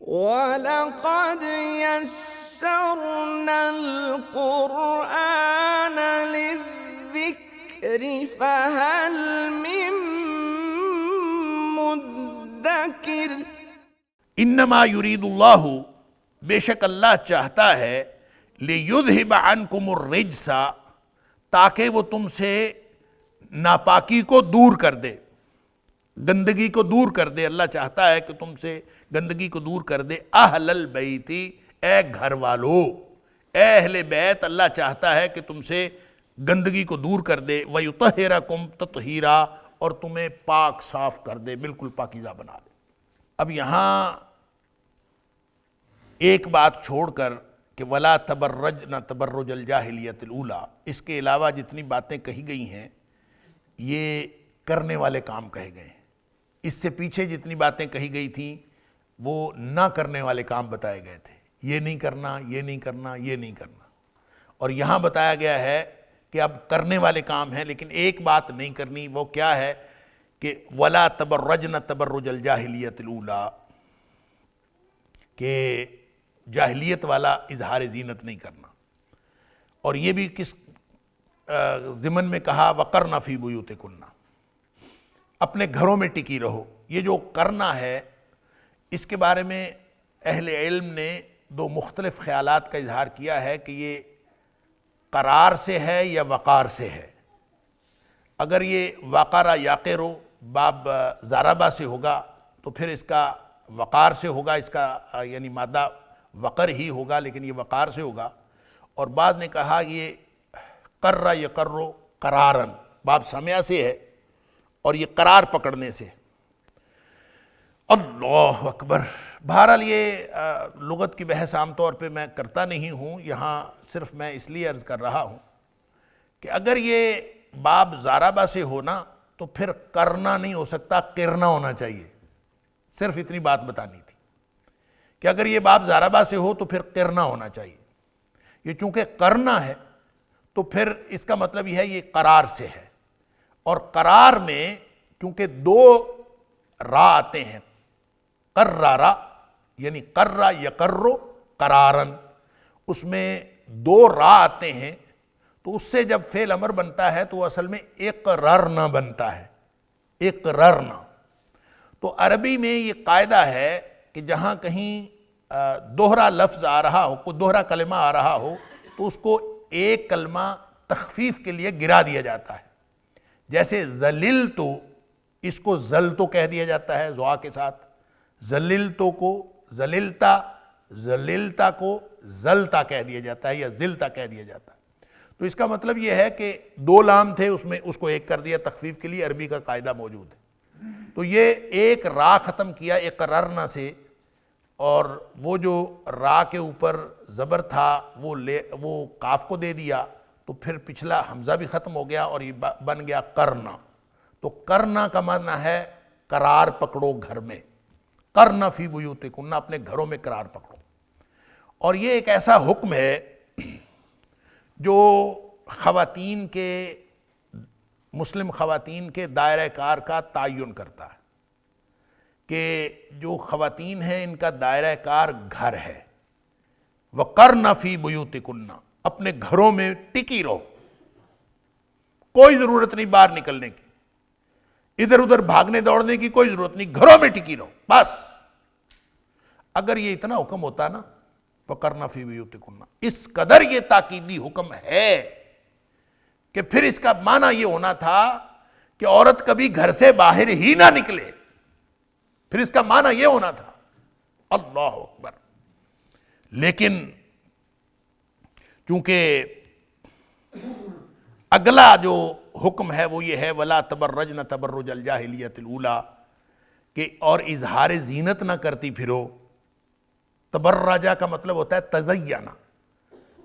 وَلَقَدْ يَسَّرْنَا الْقُرْآنَ لِلذِّكْرِ فَهَلْ مِن مُّدَّكِرٍ۔ انما یرید اللہ، بے شک اللہ چاہتا ہے، لیذہب عنکم الرجس، تاکہ وہ تم سے ناپاکی کو دور کر دے، گندگی کو دور کر دے۔ اللہ چاہتا ہے کہ تم سے گندگی کو دور کر دے۔ اہل البیت، اے گھر والو، اے اہل بیت، اللہ چاہتا ہے کہ تم سے گندگی کو دور کر دے۔ وَيُطَہِّرَكُمْ تَطْہِیرًا، اور تمہیں پاک صاف کر دے، بالکل پاکیزہ بنا دے۔ اب یہاں ایک بات چھوڑ کر کہ وَلَا تَبَرَّجْنَ تَبَرُّجَ الْجَاهِلِيَّةِ الْأُولَىٰ، اس کے علاوہ جتنی باتیں کہی گئی ہیں یہ کرنے والے کام کہے گئے ہیں۔ اس سے پیچھے جتنی باتیں کہی گئی تھیں وہ نہ کرنے والے کام بتائے گئے تھے، یہ نہیں کرنا، یہ نہیں کرنا، یہ نہیں کرنا۔ اور یہاں بتایا گیا ہے کہ اب کرنے والے کام ہیں، لیکن ایک بات نہیں کرنی، وہ کیا ہے کہ وَلَا تَبَرَّجْنَ تَبَرُّجَ الْجَاهِلِيَّةِ الْأُولَىٰ، کہ جاہلیت والا اظہار زینت نہیں کرنا۔ اور یہ بھی کس ضمن میں کہا وَقَرْنَ فِي بُيُوتِكُنَّ، اپنے گھروں میں ٹکی رہو۔ یہ جو کرنا ہے اس کے بارے میں اہل علم نے دو مختلف خیالات کا اظہار کیا ہے کہ یہ قرار سے ہے یا وقار سے ہے۔ اگر یہ وقارا یاقرو باب ضربہ سے ہوگا تو پھر اس کا وقار سے ہوگا، اس کا یعنی مادہ وقر ہی ہوگا، لیکن یہ وقار سے ہوگا۔ اور بعض نے کہا یہ قرر یقرو قرارن باب سمعہ سے ہے اور یہ قرار پکڑنے سے۔ اللہ اکبر۔ بہرحال یہ لغت کی بحث عام طور پہ میں کرتا نہیں ہوں، یہاں صرف میں اس لیے عرض کر رہا ہوں کہ اگر یہ باب ضربہ سے ہونا تو پھر کرنا نہیں ہو سکتا، کرنا ہونا چاہیے۔ صرف اتنی بات بتانی تھی کہ اگر یہ باب ضربہ سے ہو تو پھر کرنا ہونا چاہیے۔ یہ چونکہ کرنا ہے تو پھر اس کا مطلب یہ ہے یہ قرار سے ہے، اور قرار میں چونکہ دو را آتے ہیں، قرارا یعنی قرر یقرو قرارن، اس میں دو را آتے ہیں، تو اس سے جب فعل امر بنتا ہے تو وہ اصل میں اقررنا بنتا ہے، اقررنا۔ تو عربی میں یہ قاعدہ ہے کہ جہاں کہیں دوہرا لفظ آ رہا ہو، کوئی دوہرا کلمہ آ رہا ہو تو اس کو ایک کلمہ تخفیف کے لیے گرا دیا جاتا ہے۔ جیسے ذللتو، اس کو زلتو کہہ دیا جاتا ہے زوا کے ساتھ، ذللتو کو ذللتا، ذللتا کو زلتا کہہ دیا جاتا ہے یا زلتا کہہ دیا جاتا ہے۔ تو اس کا مطلب یہ ہے کہ دو لام تھے، اس میں اس کو ایک کر دیا تخفیف کے لیے، عربی کا قاعدہ موجود ہے۔ تو یہ ایک را ختم کیا اقررنا سے، اور وہ جو را کے اوپر زبر تھا وہ قاف کو دے دیا، تو پھر پچھلا حمزہ بھی ختم ہو گیا اور یہ بن گیا کرنا۔ تو کرنا کا معنی ہے قرار پکڑو گھر میں، قرن فی بیوتکن، اپنے گھروں میں قرار پکڑو۔ اور یہ ایک ایسا حکم ہے جو خواتین کے، مسلم خواتین کے دائرہ کار کا تعین کرتا ہے کہ جو خواتین ہیں ان کا دائرہ کار گھر ہے۔ وَقَرْنَ فِي بُيُوتِكُنَّ، اپنے گھروں میں ٹکی رہو، کوئی ضرورت نہیں باہر نکلنے کی، ادھر ادھر بھاگنے دوڑنے کی کوئی ضرورت نہیں، گھروں میں ٹکی رہو بس۔ اگر یہ اتنا حکم ہوتا نا وَقَرْنَ فِي بُيُوتِكُنَّ، اس قدر یہ تاکیدی حکم ہے کہ پھر اس کا معنی یہ ہونا تھا کہ عورت کبھی گھر سے باہر ہی نہ نکلے، پھر اس کا معنی یہ ہونا تھا۔ اللہ اکبر۔ لیکن چونکہ اگلا جو حکم ہے وہ یہ ہے وَلَا تَبَرَّجْنَ تَبَرُّجَ الْجَاهِلِيَّةِ الْأُولَىٰ، کہ اور اظہار زینت نہ کرتی پھرو۔ تبرجہ کا مطلب ہوتا ہے تزینہ،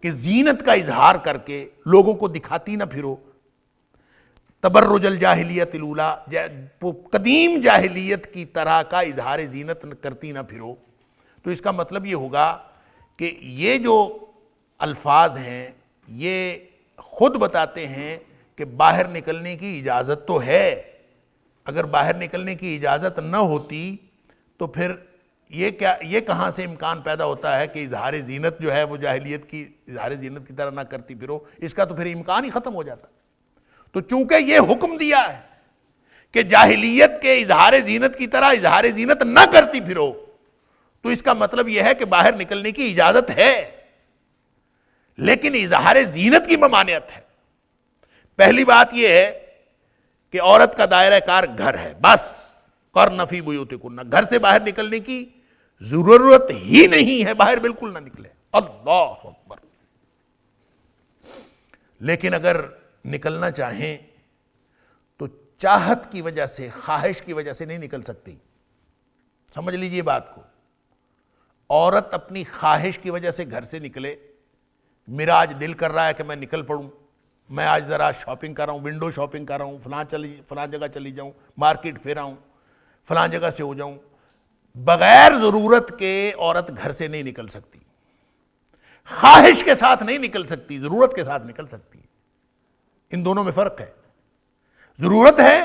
کہ زینت کا اظہار کر کے لوگوں کو دکھاتی نہ پھرو۔ تبرج الجاہلیت الاولیٰ، قدیم جاہلیت کی طرح کا اظہار زینت کرتی نہ پھرو۔ تو اس کا مطلب یہ ہوگا کہ یہ جو الفاظ ہیں یہ خود بتاتے ہیں کہ باہر نکلنے کی اجازت تو ہے، اگر باہر نکلنے کی اجازت نہ ہوتی تو پھر یہ کہاں سے امکان پیدا ہوتا ہے کہ اظہار زینت جو ہے وہ جاہلیت کی اظہار زینت کی طرح نہ کرتی پھرو؟ اس کا تو پھر امکان ہی ختم ہو جاتا۔ تو چونکہ یہ حکم دیا ہے کہ جاہلیت کے اظہار زینت کی طرح اظہار زینت نہ کرتی پھرو، تو اس کا مطلب یہ ہے کہ باہر نکلنے کی اجازت ہے، لیکن اظہار زینت کی ممانعت ہے۔ پہلی بات یہ ہے کہ عورت کا دائرہ کار گھر ہے، بس قرن فی بیوتکن، گھر سے باہر نکلنے کی ضرورت ہی نہیں ہے، باہر بالکل نہ نکلے۔ اللہ اکبر۔ لیکن اگر نکلنا چاہیں تو چاہت کی وجہ سے، خواہش کی وجہ سے نہیں نکل سکتی۔ سمجھ لیجئے بات کو، عورت اپنی خواہش کی وجہ سے گھر سے نکلے، میرا آج دل کر رہا ہے کہ میں نکل پڑوں، میں آج ذرا شاپنگ کر رہا ہوں، ونڈو شاپنگ کر رہا ہوں، فلاں جگہ چلی جاؤں، مارکیٹ پھر آؤں، فلاں جگہ سے ہو جاؤں، بغیر ضرورت کے عورت گھر سے نہیں نکل سکتی۔ خواہش کے ساتھ نہیں نکل سکتی، ضرورت کے ساتھ نکل سکتی ہے۔ ان دونوں میں فرق ہے۔ ضرورت ہے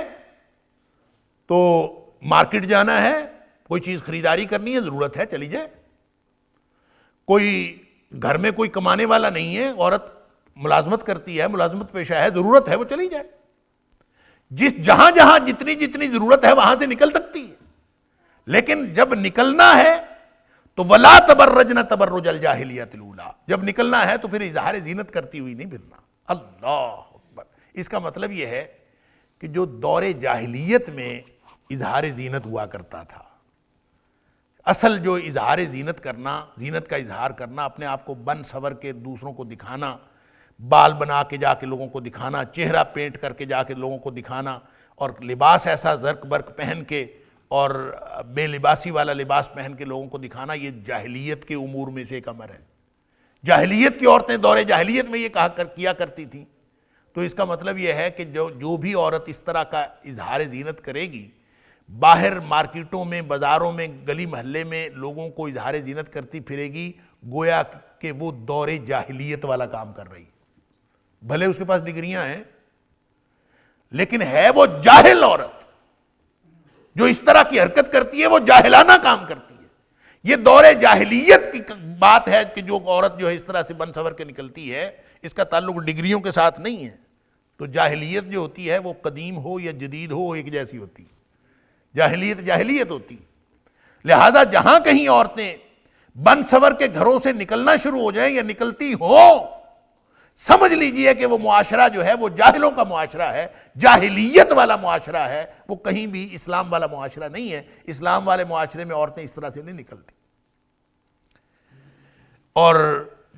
تو مارکیٹ جانا ہے، کوئی چیز خریداری کرنی ہے، ضرورت ہے چلی جائے۔ کوئی گھر میں کوئی کمانے والا نہیں ہے، عورت ملازمت کرتی ہے، ملازمت پیشہ ہے، ضرورت ہے وہ چلی جائے۔ جہاں جہاں جتنی جتنی ضرورت ہے وہاں سے نکل سکتی ہے، لیکن جب نکلنا ہے تو وَلَا تَبَرَّجْنَ تَبَرُّجَ الْجَاهِلِيَّةِ الْأُولَىٰ، جب نکلنا ہے تو پھر اظہار زینت کرتی ہوئی نہیں پھرنا۔ اللہ اکبر۔ اس کا مطلب یہ ہے کہ جو دور جاہلیت میں اظہار زینت ہوا کرتا تھا، اصل جو اظہار زینت کرنا، زینت کا اظہار کرنا، اپنے آپ کو بن سور کے دوسروں کو دکھانا، بال بنا کے جا کے لوگوں کو دکھانا، چہرہ پینٹ کر کے جا کے لوگوں کو دکھانا، اور لباس ایسا زرق برق پہن کے اور بے لباسی والا لباس پہن کے لوگوں کو دکھانا، یہ جاہلیت کے امور میں سے ایک امر ہے۔ جاہلیت کی عورتیں دور جاہلیت میں یہ کیا کرتی تھیں۔ تو اس کا مطلب یہ ہے کہ جو بھی عورت اس طرح کا اظہار زینت کرے گی، باہر مارکیٹوں میں، بازاروں میں، گلی محلے میں لوگوں کو اظہار زینت کرتی پھرے گی، گویا کہ وہ دور جاہلیت والا کام کر رہی ہے۔ بھلے اس کے پاس ڈگریاں ہیں، لیکن ہے وہ جاہل عورت۔ جو اس طرح کی حرکت کرتی ہے وہ جاہلانہ کام کرتی ہے۔ یہ دور جاہلیت کی بات ہے کہ جو عورت جو ہے اس طرح سے بن سور کے نکلتی ہے، اس کا تعلق ڈگریوں کے ساتھ نہیں ہے۔ تو جاہلیت جو ہوتی ہے وہ قدیم ہو یا جدید ہو، ایک جیسی ہوتی ہے۔ جاہلیت جاہلیت ہوتی ہے۔ لہذا جہاں کہیں عورتیں بن سور کے گھروں سے نکلنا شروع ہو جائیں یا نکلتی ہوں، سمجھ لیجئے کہ وہ معاشرہ جو ہے وہ جاہلوں کا معاشرہ ہے، جاہلیت والا معاشرہ ہے، وہ کہیں بھی اسلام والا معاشرہ نہیں ہے۔ اسلام والے معاشرے میں عورتیں اس طرح سے نہیں نکلتی۔ اور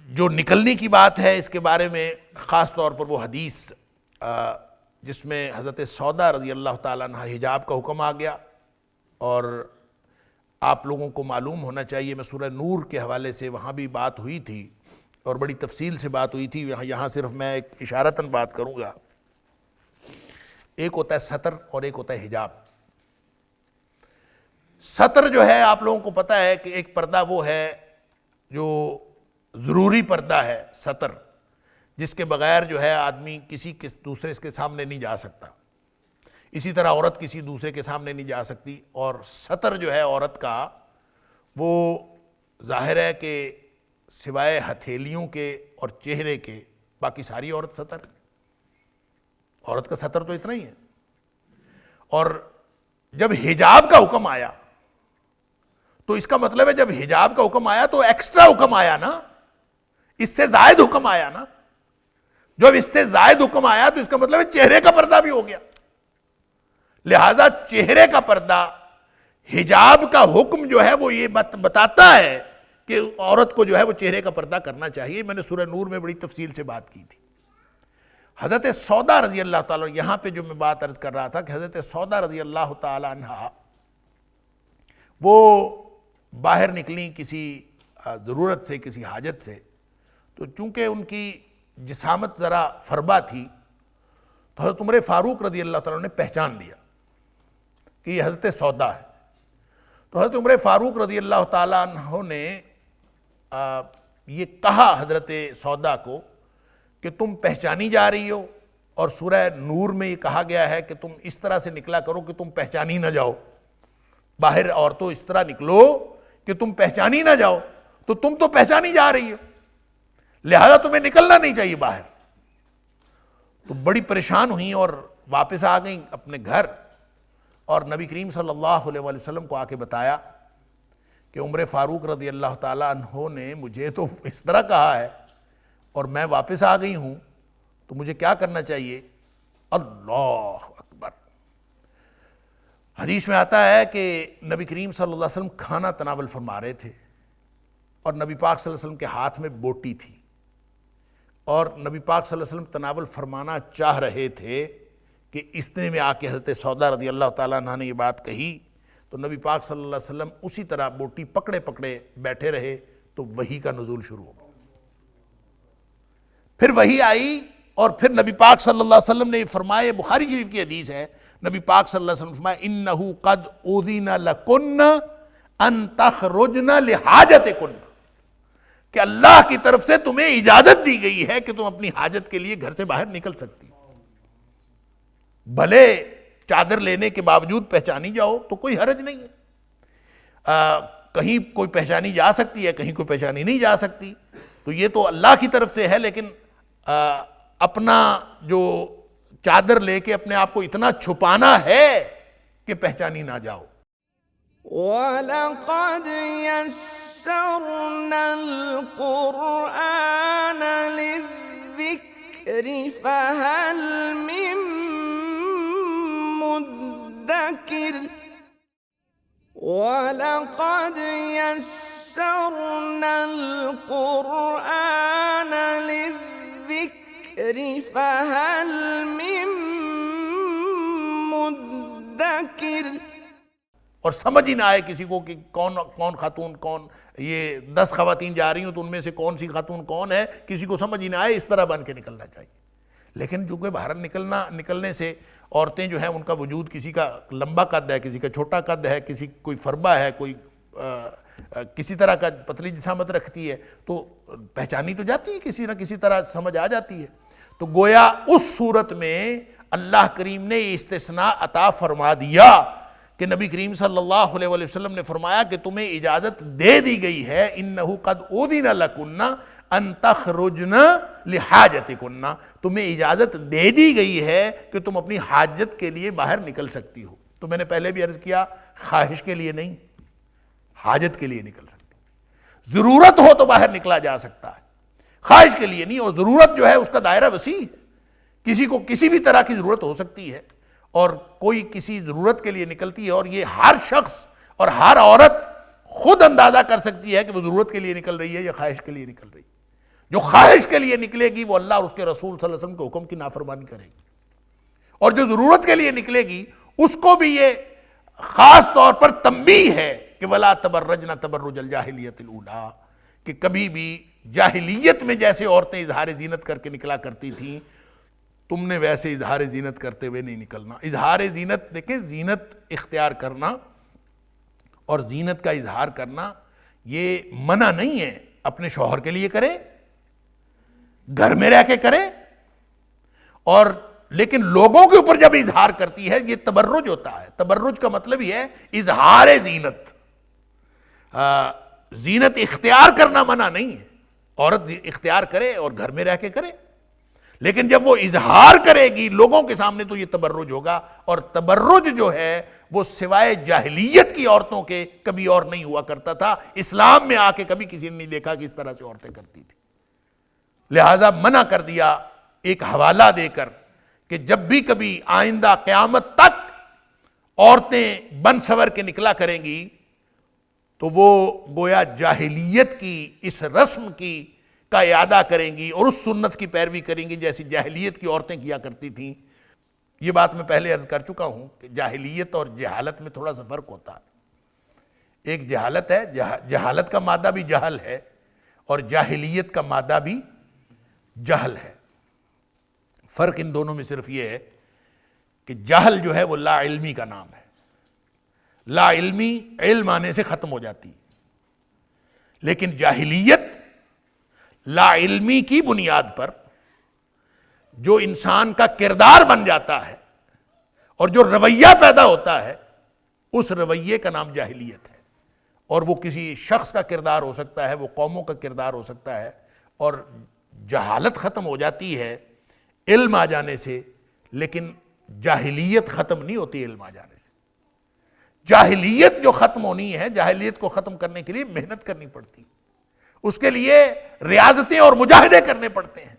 جو نکلنے کی بات ہے، اس کے بارے میں خاص طور پر وہ حدیث جس میں حضرت سودا رضی اللہ تعالیٰ عنہ حجاب کا حکم آ گیا، اور آپ لوگوں کو معلوم ہونا چاہیے، میں سورہ نور کے حوالے سے وہاں بھی بات ہوئی تھی اور بڑی تفصیل سے بات ہوئی تھی، یہاں صرف میں ایک اشارتاً بات کروں گا۔ ایک ہوتا ہے ستر اور ایک ہوتا ہے حجاب۔ ستر جو ہے آپ لوگوں کو پتہ ہے کہ ایک پردہ وہ ہے جو ضروری پردہ ہے، ستر، جس کے بغیر جو ہے آدمی کسی دوسرے کے سامنے نہیں جا سکتا۔ اسی طرح عورت کسی دوسرے کے سامنے نہیں جا سکتی، اور ستر جو ہے عورت کا وہ ظاہر ہے کہ سوائے ہتھیلیوں کے اور چہرے کے باقی ساری عورت ستر، عورت کا ستر تو اتنا ہی ہے۔ اور جب حجاب کا حکم آیا تو اس کا مطلب ہے جب حجاب کا حکم آیا تو ایکسٹرا حکم آیا نا، اس سے زائد حکم آیا نا۔ جب اس سے زائد حکم آیا تو اس کا مطلب ہے چہرے کا پردہ بھی ہو گیا۔ لہذا چہرے کا پردہ، حجاب کا حکم جو ہے وہ یہ بتاتا ہے کہ عورت کو جو ہے وہ چہرے کا پردہ کرنا چاہیے۔ میں نے سورہ نور میں بڑی تفصیل سے بات کی تھی۔ حضرت سودا رضی اللہ تعالیٰ، یہاں پہ جو میں بات عرض کر رہا تھا کہ حضرت سودا رضی اللہ تعالیٰ عنہ وہ باہر نکلیں کسی ضرورت سے، کسی حاجت سے، تو چونکہ ان کی جسامت ذرا فربا تھی تو حضرت عمر فاروق رضی اللہ تعالیٰ نے پہچان لیا کہ یہ حضرت سودا ہے۔ تو حضرت عمر فاروق رضی اللہ تعالیٰ عنہ نے یہ کہا حضرت سودا کو کہ تم پہچانی جا رہی ہو، اور سورہ نور میں یہ کہا گیا ہے کہ تم اس طرح سے نکلا کرو کہ تم پہچانی نہ جاؤ، باہر عورتوں اس طرح نکلو کہ تم پہچانی نہ جاؤ، تو تم تو پہچانی جا رہی ہو، لہذا تمہیں نکلنا نہیں چاہیے باہر۔ تو بڑی پریشان ہوئیں اور واپس آ گئیں اپنے گھر، اور نبی کریم صلی اللہ علیہ وآلہ وسلم کو آ کے بتایا کہ عمر فاروق رضی اللہ تعالیٰ عنہ نے مجھے تو اس طرح کہا ہے اور میں واپس آ گئی ہوں، تو مجھے کیا کرنا چاہیے؟ اللہ اکبر۔ حدیث میں آتا ہے کہ نبی کریم صلی اللہ علیہ وسلم کھانا تناول فرما رہے تھے، اور نبی پاک صلی اللہ علیہ وسلم کے ہاتھ میں بوٹی تھی، اور نبی پاک صلی اللہ علیہ وسلم تناول فرمانا چاہ رہے تھے کہ اتنے میں آ کے حضرت سودا رضی اللہ تعالیٰ عنہ نے یہ بات کہی، تو نبی پاک صلی اللہ علیہ وسلم اسی طرح بوٹی پکڑے پکڑے بیٹھے رہے، تو وحی کا نزول شروع ہو گیا۔ پھر وحی آئی، اور پھر نبی پاک صلی اللہ علیہ وسلم نے فرمایا، بخاری شریف کی حدیث ہے، نبی پاک صلی اللہ علیہ وسلم فرمایا انہو قد اذن لکن ان تخرجن لحاجتکن، کہ اللہ کی طرف سے تمہیں اجازت دی گئی ہے کہ تم اپنی حاجت کے لیے گھر سے باہر نکل سکتی ہو، بھلے چادر لینے کے باوجود پہچانی جاؤ تو کوئی حرج نہیں ہے، کہیں کوئی پہچانی جا سکتی ہے، کہیں کوئی پہچانی نہیں جا سکتی، تو یہ تو اللہ کی طرف سے ہے، لیکن اپنا جو چادر لے کے اپنے آپ کو اتنا چھپانا ہے کہ پہچانی نہ جاؤ۔ وَلَقَدْ يَسَّرْنَا الْقُرْآنَ لِلذِّكْرِ فَهَلْ مِن مُدَّكِرٍ وَلَقَدْ يَسَّرْنَا الْقُرْآنَ لِلذِّكْرِ فَهَلْ مِن مُدَّكِرٍ۔ اور سمجھ ہی نہ آئے کسی کو کہ کون خاتون کون، یہ 10 خواتین جا رہی ہوں تو ان میں سے کون سی خاتون کون ہے، کسی کو سمجھ ہی نہ آئے، اس طرح بن کے نکلنا چاہیے۔ لیکن چونکہ باہر نکلنے سے عورتیں جو ہیں ان کا وجود، کسی کا لمبا قد ہے، کسی کا چھوٹا قد ہے، کسی کوئی فربا ہے، کوئی کسی طرح کا پتلی جسامت رکھتی ہے، تو پہچانی تو جاتی ہے، کسی نہ کسی طرح سمجھ آ جاتی ہے۔ تو گویا اس صورت میں اللہ کریم نے یہ استثناء عطا فرما دیا کہ نبی کریم صلی اللہ علیہ وآلہ وسلم نے فرمایا کہ تمہیں اجازت دے دی گئی ہے، انہو قد اذن لکن ان تخرجن لحاجتکن، تمہیں اجازت دے دی گئی ہے کہ تم اپنی حاجت کے لیے باہر نکل سکتی ہو۔ تو میں نے پہلے بھی عرض کیا، خواہش کے لیے نہیں، حاجت کے لیے نکل سکتی، ضرورت ہو تو باہر نکلا جا سکتا ہے، خواہش کے لیے نہیں۔ اور ضرورت جو ہے اس کا دائرہ وسیع ہے، کسی کو کسی بھی طرح کی ضرورت ہو سکتی ہے، اور کوئی کسی ضرورت کے لیے نکلتی ہے، اور یہ ہر شخص اور ہر عورت خود اندازہ کر سکتی ہے کہ وہ ضرورت کے لیے نکل رہی ہے یا خواہش کے لیے نکل رہی ہے۔ جو خواہش کے لیے نکلے گی وہ اللہ اور اس کے رسول صلی اللہ علیہ وسلم کے حکم کی نافرمانی کرے گی، اور جو ضرورت کے لیے نکلے گی اس کو بھی یہ خاص طور پر تنبیہ ہے کہ وَلَا تَبَرَّجْنَ تَبَرُّجَ الْجَاهِلِيَّةِ الْأُولَىٰ، کہ کبھی بھی جاہلیت میں جیسے عورتیں اظہار زینت کر کے نکلا کرتی تھیں، تم نے ویسے اظہار زینت کرتے ہوئے نہیں نکلنا۔ اظہار زینت، دیکھیں، زینت اختیار کرنا اور زینت کا اظہار کرنا یہ منع نہیں ہے، اپنے شوہر کے لیے کریں، گھر میں رہ کے کریں، اور لیکن لوگوں کے اوپر جب اظہار کرتی ہے یہ تبرج ہوتا ہے۔ تبرج کا مطلب یہ ہے اظہار زینت، زینت اختیار کرنا منع نہیں ہے، عورت اختیار کرے اور گھر میں رہ کے کرے، لیکن جب وہ اظہار کرے گی لوگوں کے سامنے تو یہ تبرج ہوگا، اور تبرج جو ہے وہ سوائے جاہلیت کی عورتوں کے کبھی اور نہیں ہوا کرتا تھا، اسلام میں آ کے کبھی کسی نے نہیں دیکھا کہ اس طرح سے عورتیں کرتی تھی، لہٰذا منع کر دیا ایک حوالہ دے کر کہ جب بھی کبھی آئندہ قیامت تک عورتیں بن سور کے نکلا کریں گی تو وہ گویا جاہلیت کی اس رسم کی کا اعادہ کریں گی اور اس سنت کی پیروی کریں گی جیسی جاہلیت کی عورتیں کیا کرتی تھیں۔ یہ بات میں پہلے عرض کر چکا ہوں کہ جاہلیت اور جہالت میں تھوڑا سا فرق ہوتا ہے۔ ایک جہالت ہے، جہالت کا مادہ بھی جہل ہے، اور جاہلیت کا مادہ بھی جہل ہے۔ فرق ان دونوں میں صرف یہ ہے کہ جہل جو ہے وہ لا علمی کا نام ہے، لا علمی علم آنے سے ختم ہو جاتی، لیکن جاہلیت لا علمی کی بنیاد پر جو انسان کا کردار بن جاتا ہے اور جو رویہ پیدا ہوتا ہے اس رویے کا نام جاہلیت ہے، اور وہ کسی شخص کا کردار ہو سکتا ہے، وہ قوموں کا کردار ہو سکتا ہے، اور جہالت ختم ہو جاتی ہے علم آ جانے سے، لیکن جاہلیت ختم نہیں ہوتی علم آ جانے سے۔ جاہلیت جو ختم ہونی ہے، جاہلیت کو ختم کرنے کے لیے محنت کرنی پڑتی، اس کے لیے ریاضتیں اور مجاہدے کرنے پڑتے ہیں،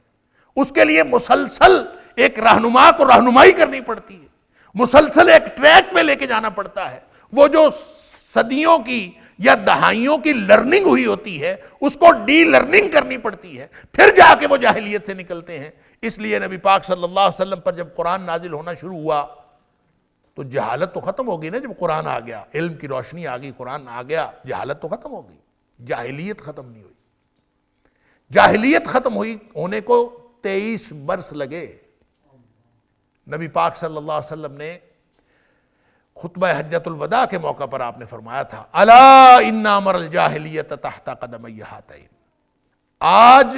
اس کے لیے مسلسل ایک رہنما کو رہنمائی کرنی پڑتی ہے، مسلسل ایک ٹریک پہ لے کے جانا پڑتا ہے۔ وہ جو صدیوں کی یا دہائیوں کی لرننگ ہوئی ہوتی ہے، اس کو ڈی لرننگ کرنی پڑتی ہے، پھر جا کے وہ جاہلیت سے نکلتے ہیں۔ اس لیے نبی پاک صلی اللہ علیہ وسلم پر جب قرآن نازل ہونا شروع ہوا تو جہالت تو ختم ہو گئی نا، جب قرآن آ گیا، علم کی روشنی آ گئی، قرآن آ گیا، جہالت تو ختم ہو گئی، جاہلیت ختم نہیں ہوئی۔ جاہلیت ختم ہونے کو 23 برس لگے۔ نبی پاک صلی اللہ علیہ وسلم نے خطبہ حجۃ الوداع کے موقع پر آپ نے فرمایا تھا، الا ان امر الجاہلیت تحت قدمی ہاتین، آج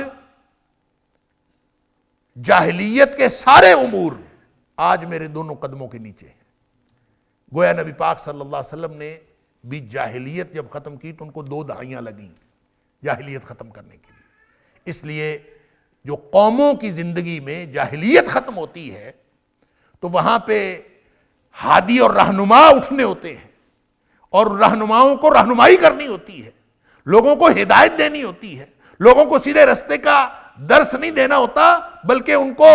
جاہلیت کے سارے امور آج میرے دونوں قدموں کے نیچے ہیں۔ گویا نبی پاک صلی اللہ علیہ وسلم نے بھی جاہلیت جب ختم کی تو ان کو 2 دہائیاں لگیں جاہلیت ختم کرنے کے لیے۔ اس لیے جو قوموں کی زندگی میں جاہلیت ختم ہوتی ہے تو وہاں پہ ہادی اور رہنما اٹھنے ہوتے ہیں، اور رہنماؤں کو رہنمائی کرنی ہوتی ہے، لوگوں کو ہدایت دینی ہوتی ہے، لوگوں کو سیدھے رستے کا درس نہیں دینا ہوتا، بلکہ ان کو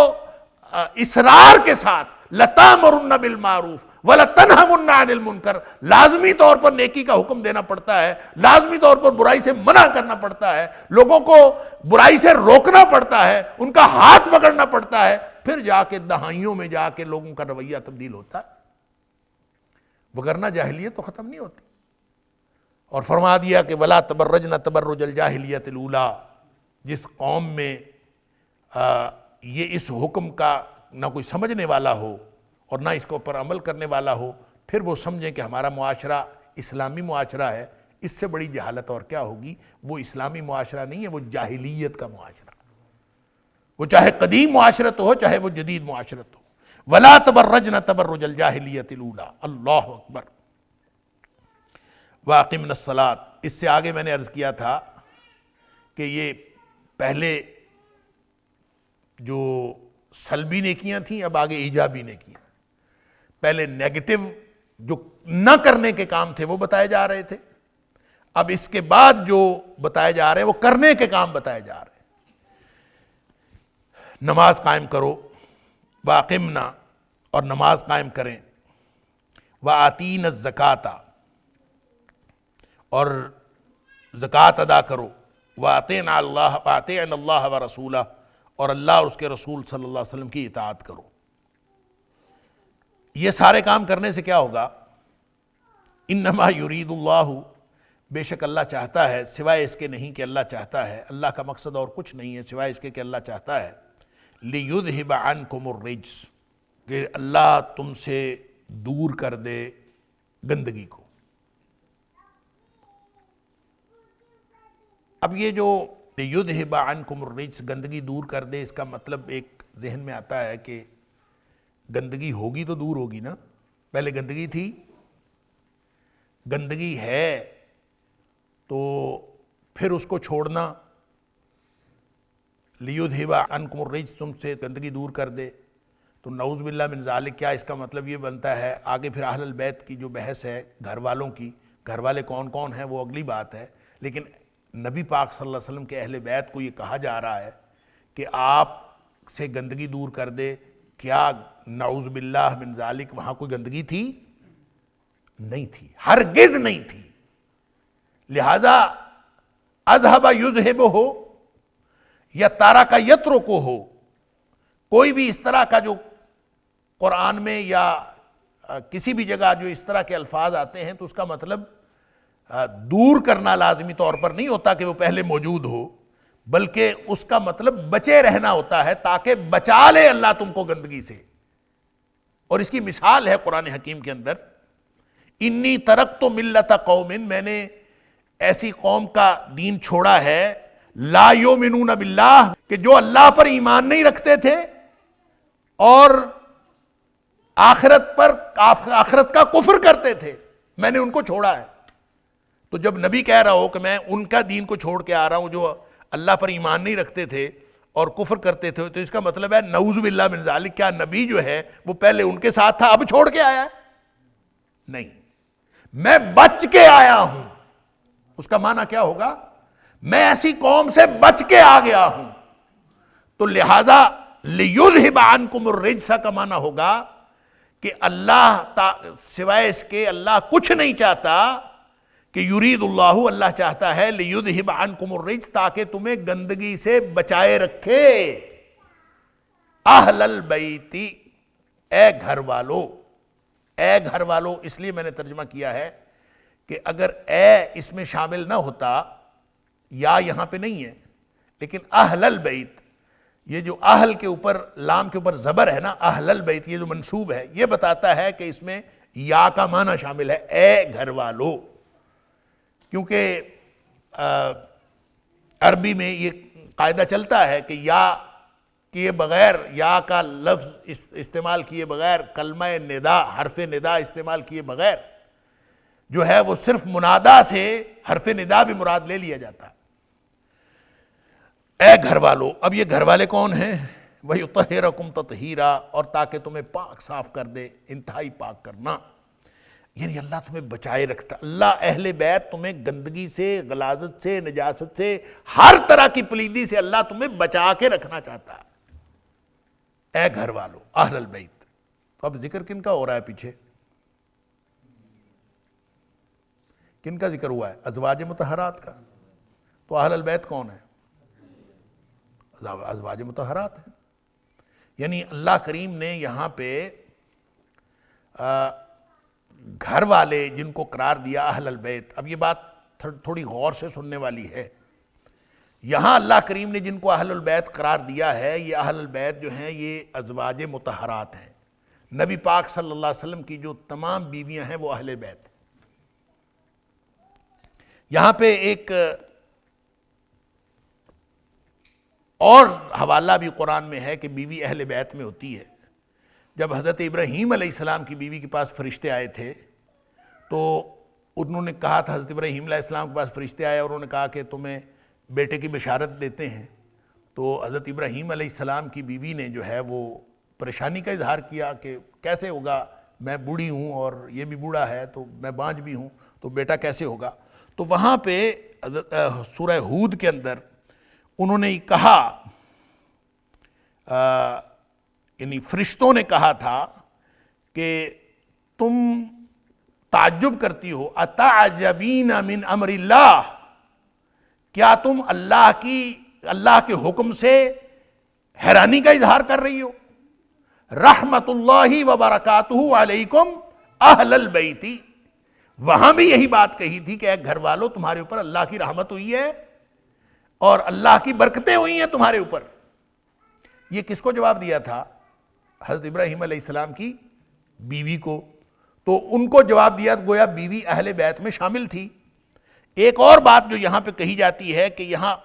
اصرار کے ساتھ لَتَأْمُرُنَّ بِالْمَعْرُوفِ وَلَتَنْهَوْنَ عَنِ الْمُنْكَرِ، لازمی طور پر نیکی کا حکم دینا پڑتا ہے، لازمی طور پر برائی سے منع کرنا پڑتا ہے، لوگوں کو برائی سے روکنا پڑتا ہے، ان کا ہاتھ پکڑنا پڑتا ہے، پھر جا کے دہائیوں میں جا کے لوگوں کا رویہ تبدیل ہوتا ہے، وگرنہ جاہلیت تو ختم نہیں ہوتی۔ اور فرما دیا کہ وَلَا تَبَرَّجْنَ تَبَرُّجَ الْجَاهِلِيَّةِ الْأُولَىٰ، جس قوم میں یہ اس حکم کا نہ کوئی سمجھنے والا ہو اور نہ اس کے اوپر عمل کرنے والا ہو، پھر وہ سمجھیں کہ ہمارا معاشرہ اسلامی معاشرہ ہے، اس سے بڑی جہالت اور کیا ہوگی۔ وہ اسلامی معاشرہ نہیں ہے، وہ جاہلیت کا معاشرہ، وہ چاہے قدیم معاشرت ہو چاہے وہ جدید معاشرت ہو۔ وَلَا تَبَرَّجْنَ تَبَرُّجَ الْجَاهِلِيَّةِ الْأُولَىٰ، اللہ اکبر۔ وَأَقِمْنَ الصَّلَاةَ، اس سے آگے میں نے عرض کیا تھا کہ یہ پہلے جو سلبی نیکیاں تھیں، اب آگے ایجابی نیکیاں۔ پہلے نیگیٹو جو نہ کرنے کے کام تھے وہ بتائے جا رہے تھے، اب اس کے بعد جو بتائے جا رہے ہیں وہ کرنے کے کام بتائے جا رہے ہیں۔ نماز قائم کرو، واقمنا، اور نماز قائم کریں، وآتین الزکاۃ، اور زکوٰۃ ادا کرو، وآطعنا اللہ ورسولہ، اور اللہ اور اس کے رسول صلی اللہ علیہ وسلم کی اطاعت کرو۔ یہ سارے کام کرنے سے کیا ہوگا؟ انما یرید اللہ، بے شک اللہ چاہتا ہے، سوائے اس کے نہیں کہ اللہ چاہتا ہے، اللہ کا مقصد اور کچھ نہیں ہے سوائے اس کے کہ اللہ چاہتا ہے، لیذھب عنکم الرجس، کہ اللہ تم سے دور کر دے گندگی کو۔ اب یہ جو لیذھب عنکم الرجس، گندگی دور کر دے، اس کا مطلب ایک ذہن میں آتا ہے کہ گندگی ہوگی تو دور ہوگی نا، پہلے گندگی تھی، گندگی ہے تو پھر اس کو چھوڑنا، لیذھب عنکم الرجس، تم سے گندگی دور کر دے، تو نعوذ باللہ من ذالک، کیا اس کا مطلب یہ بنتا ہے؟ آگے پھر اہل البیت کی جو بحث ہے، گھر والوں کی، گھر والے کون کون ہیں وہ اگلی بات ہے، لیکن نبی پاک صلی اللہ علیہ وسلم کے اہل بیت کو یہ کہا جا رہا ہے کہ آپ سے گندگی دور کر دے، کیا نعوذ باللہ من ذالک وہاں کوئی گندگی تھی؟ نہیں تھی، ہرگز نہیں تھی۔ لہذا اذہب یذہب ہو یا تارک یترک ہو، کوئی بھی اس طرح کا جو قرآن میں یا کسی بھی جگہ جو اس طرح کے الفاظ آتے ہیں تو اس کا مطلب دور کرنا لازمی طور پر نہیں ہوتا کہ وہ پہلے موجود ہو، بلکہ اس کا مطلب بچے رہنا ہوتا ہے، تاکہ بچا لے اللہ تم کو گندگی سے۔ اور اس کی مثال ہے قرآن حکیم کے اندر، انی ترکت ملت قوم، میں نے ایسی قوم کا دین چھوڑا ہے، لا یؤمنون باللہ، کہ جو اللہ پر ایمان نہیں رکھتے تھے اور آخرت کا کفر کرتے تھے، میں نے ان کو چھوڑا ہے۔ تو جب نبی کہہ رہا ہو کہ میں ان کا دین کو چھوڑ کے آ رہا ہوں جو اللہ پر ایمان نہیں رکھتے تھے اور کفر کرتے تھے، تو اس کا مطلب ہے نعوذ باللہ من ذالک، کیا نبی جو ہے وہ پہلے ان کے ساتھ تھا اب چھوڑ کے آیا ہے؟ نہیں، میں بچ کے آیا ہوں۔ اس کا معنی کیا ہوگا؟ میں ایسی قوم سے بچ کے آ گیا ہوں۔ تو لہذا لِيُذْهِبَ عَنْكُمُ الرِّجْسَ کا معنی ہوگا کہ اللہ سوائے اس کے اللہ کچھ نہیں چاہتا، کہ یرید اللہ، اللہ چاہتا ہے لِيُذْهِبَ عَنْكُمُ الرِّجْسَ، تاکہ تمہیں گندگی سے بچائے رکھے۔ اہل البیت، اے گھر والو، اے گھر والو اس لیے میں نے ترجمہ کیا ہے کہ اگر اے اس میں شامل نہ ہوتا، یا یہاں پہ نہیں ہے، لیکن اہل البیت، یہ جو اہل کے اوپر لام کے اوپر زبر ہے نا، اہل البیت، یہ جو منصوب ہے یہ بتاتا ہے کہ اس میں یا کا معنی شامل ہے، اے گھر والو، کیونکہ عربی میں یہ قاعدہ چلتا ہے کہ یا کیے بغیر، یا کا لفظ استعمال کیے بغیر، کلمہ ندا، حرف ندا استعمال کیے بغیر جو ہے وہ صرف منادا سے حرف ندا بھی مراد لے لیا جاتا ہے۔ اے گھر والو، اب یہ گھر والے کون ہیں؟ وَيُطَهِّرَكُمْ تَطْهِيرًا، اور تاکہ تمہیں پاک صاف کر دے، انتہائی پاک کرنا، یعنی اللہ تمہیں بچائے رکھتا، اللہ اہل بیت تمہیں گندگی سے، غلاظت سے، نجاست سے، ہر طرح کی پلیدی سے اللہ تمہیں بچا کے رکھنا چاہتا ہے۔ اے گھر والو، اہل البیت۔ تو اب ذکر کن کا ہو رہا ہے پیچھے؟ کن کا ذکر ہوا ہے؟ ازواج مطہرات کا۔ تو اہل البیت کون ہے؟ ازواج مطہرات ہیں، یعنی اللہ کریم نے یہاں پہ گھر والے جن کو قرار دیا اہل البیت۔ اب یہ بات تھوڑی غور سے سننے والی ہے، یہاں اللہ کریم نے جن کو اہل البیت قرار دیا ہے، یہ اہل البیت جو ہیں یہ ازواج مطہرات ہیں، نبی پاک صلی اللہ علیہ وسلم کی جو تمام بیویاں ہیں وہ اہل بیت۔ یہاں پہ ایک اور حوالہ بھی قرآن میں ہے کہ بیوی اہل بیت میں ہوتی ہے۔ جب حضرت ابراہیم علیہ السلام کی بیوی کے پاس فرشتے آئے تھے تو انہوں نے کہا تھا، حضرت ابراہیم علیہ السلام کے پاس فرشتے آئے اور انہوں نے کہا کہ تمہیں بیٹے کی بشارت دیتے ہیں۔ تو حضرت ابراہیم علیہ السلام کی بیوی نے جو ہے وہ پریشانی کا اظہار کیا کہ کیسے ہوگا، میں بوڑھی ہوں اور یہ بھی بوڑھا ہے، تو میں بانجھ بھی ہوں، تو بیٹا کیسے ہوگا؟ تو وہاں پہ سورہ ہود کے اندر انہوں نے کہا، یعنی فرشتوں نے کہا تھا کہ تم تعجب کرتی ہو، اتعجبین من امر اللہ، کیا تم اللہ کے حکم سے حیرانی کا اظہار کر رہی ہو؟ رحمت اللہ وبرکاتہ علیکم اہل البیت، وہاں بھی یہی بات کہی تھی کہ اے گھر والو تمہارے اوپر اللہ کی رحمت ہوئی ہے اور اللہ کی برکتیں ہوئی ہیں تمہارے اوپر۔ یہ کس کو جواب دیا تھا؟ حضرت ابراہیم علیہ السلام کی بیوی کو۔ تو ان کو جواب دیا، گویا بیوی اہل بیت میں شامل تھی۔ ایک اور بات جو یہاں پہ کہی جاتی ہے کہ یہاں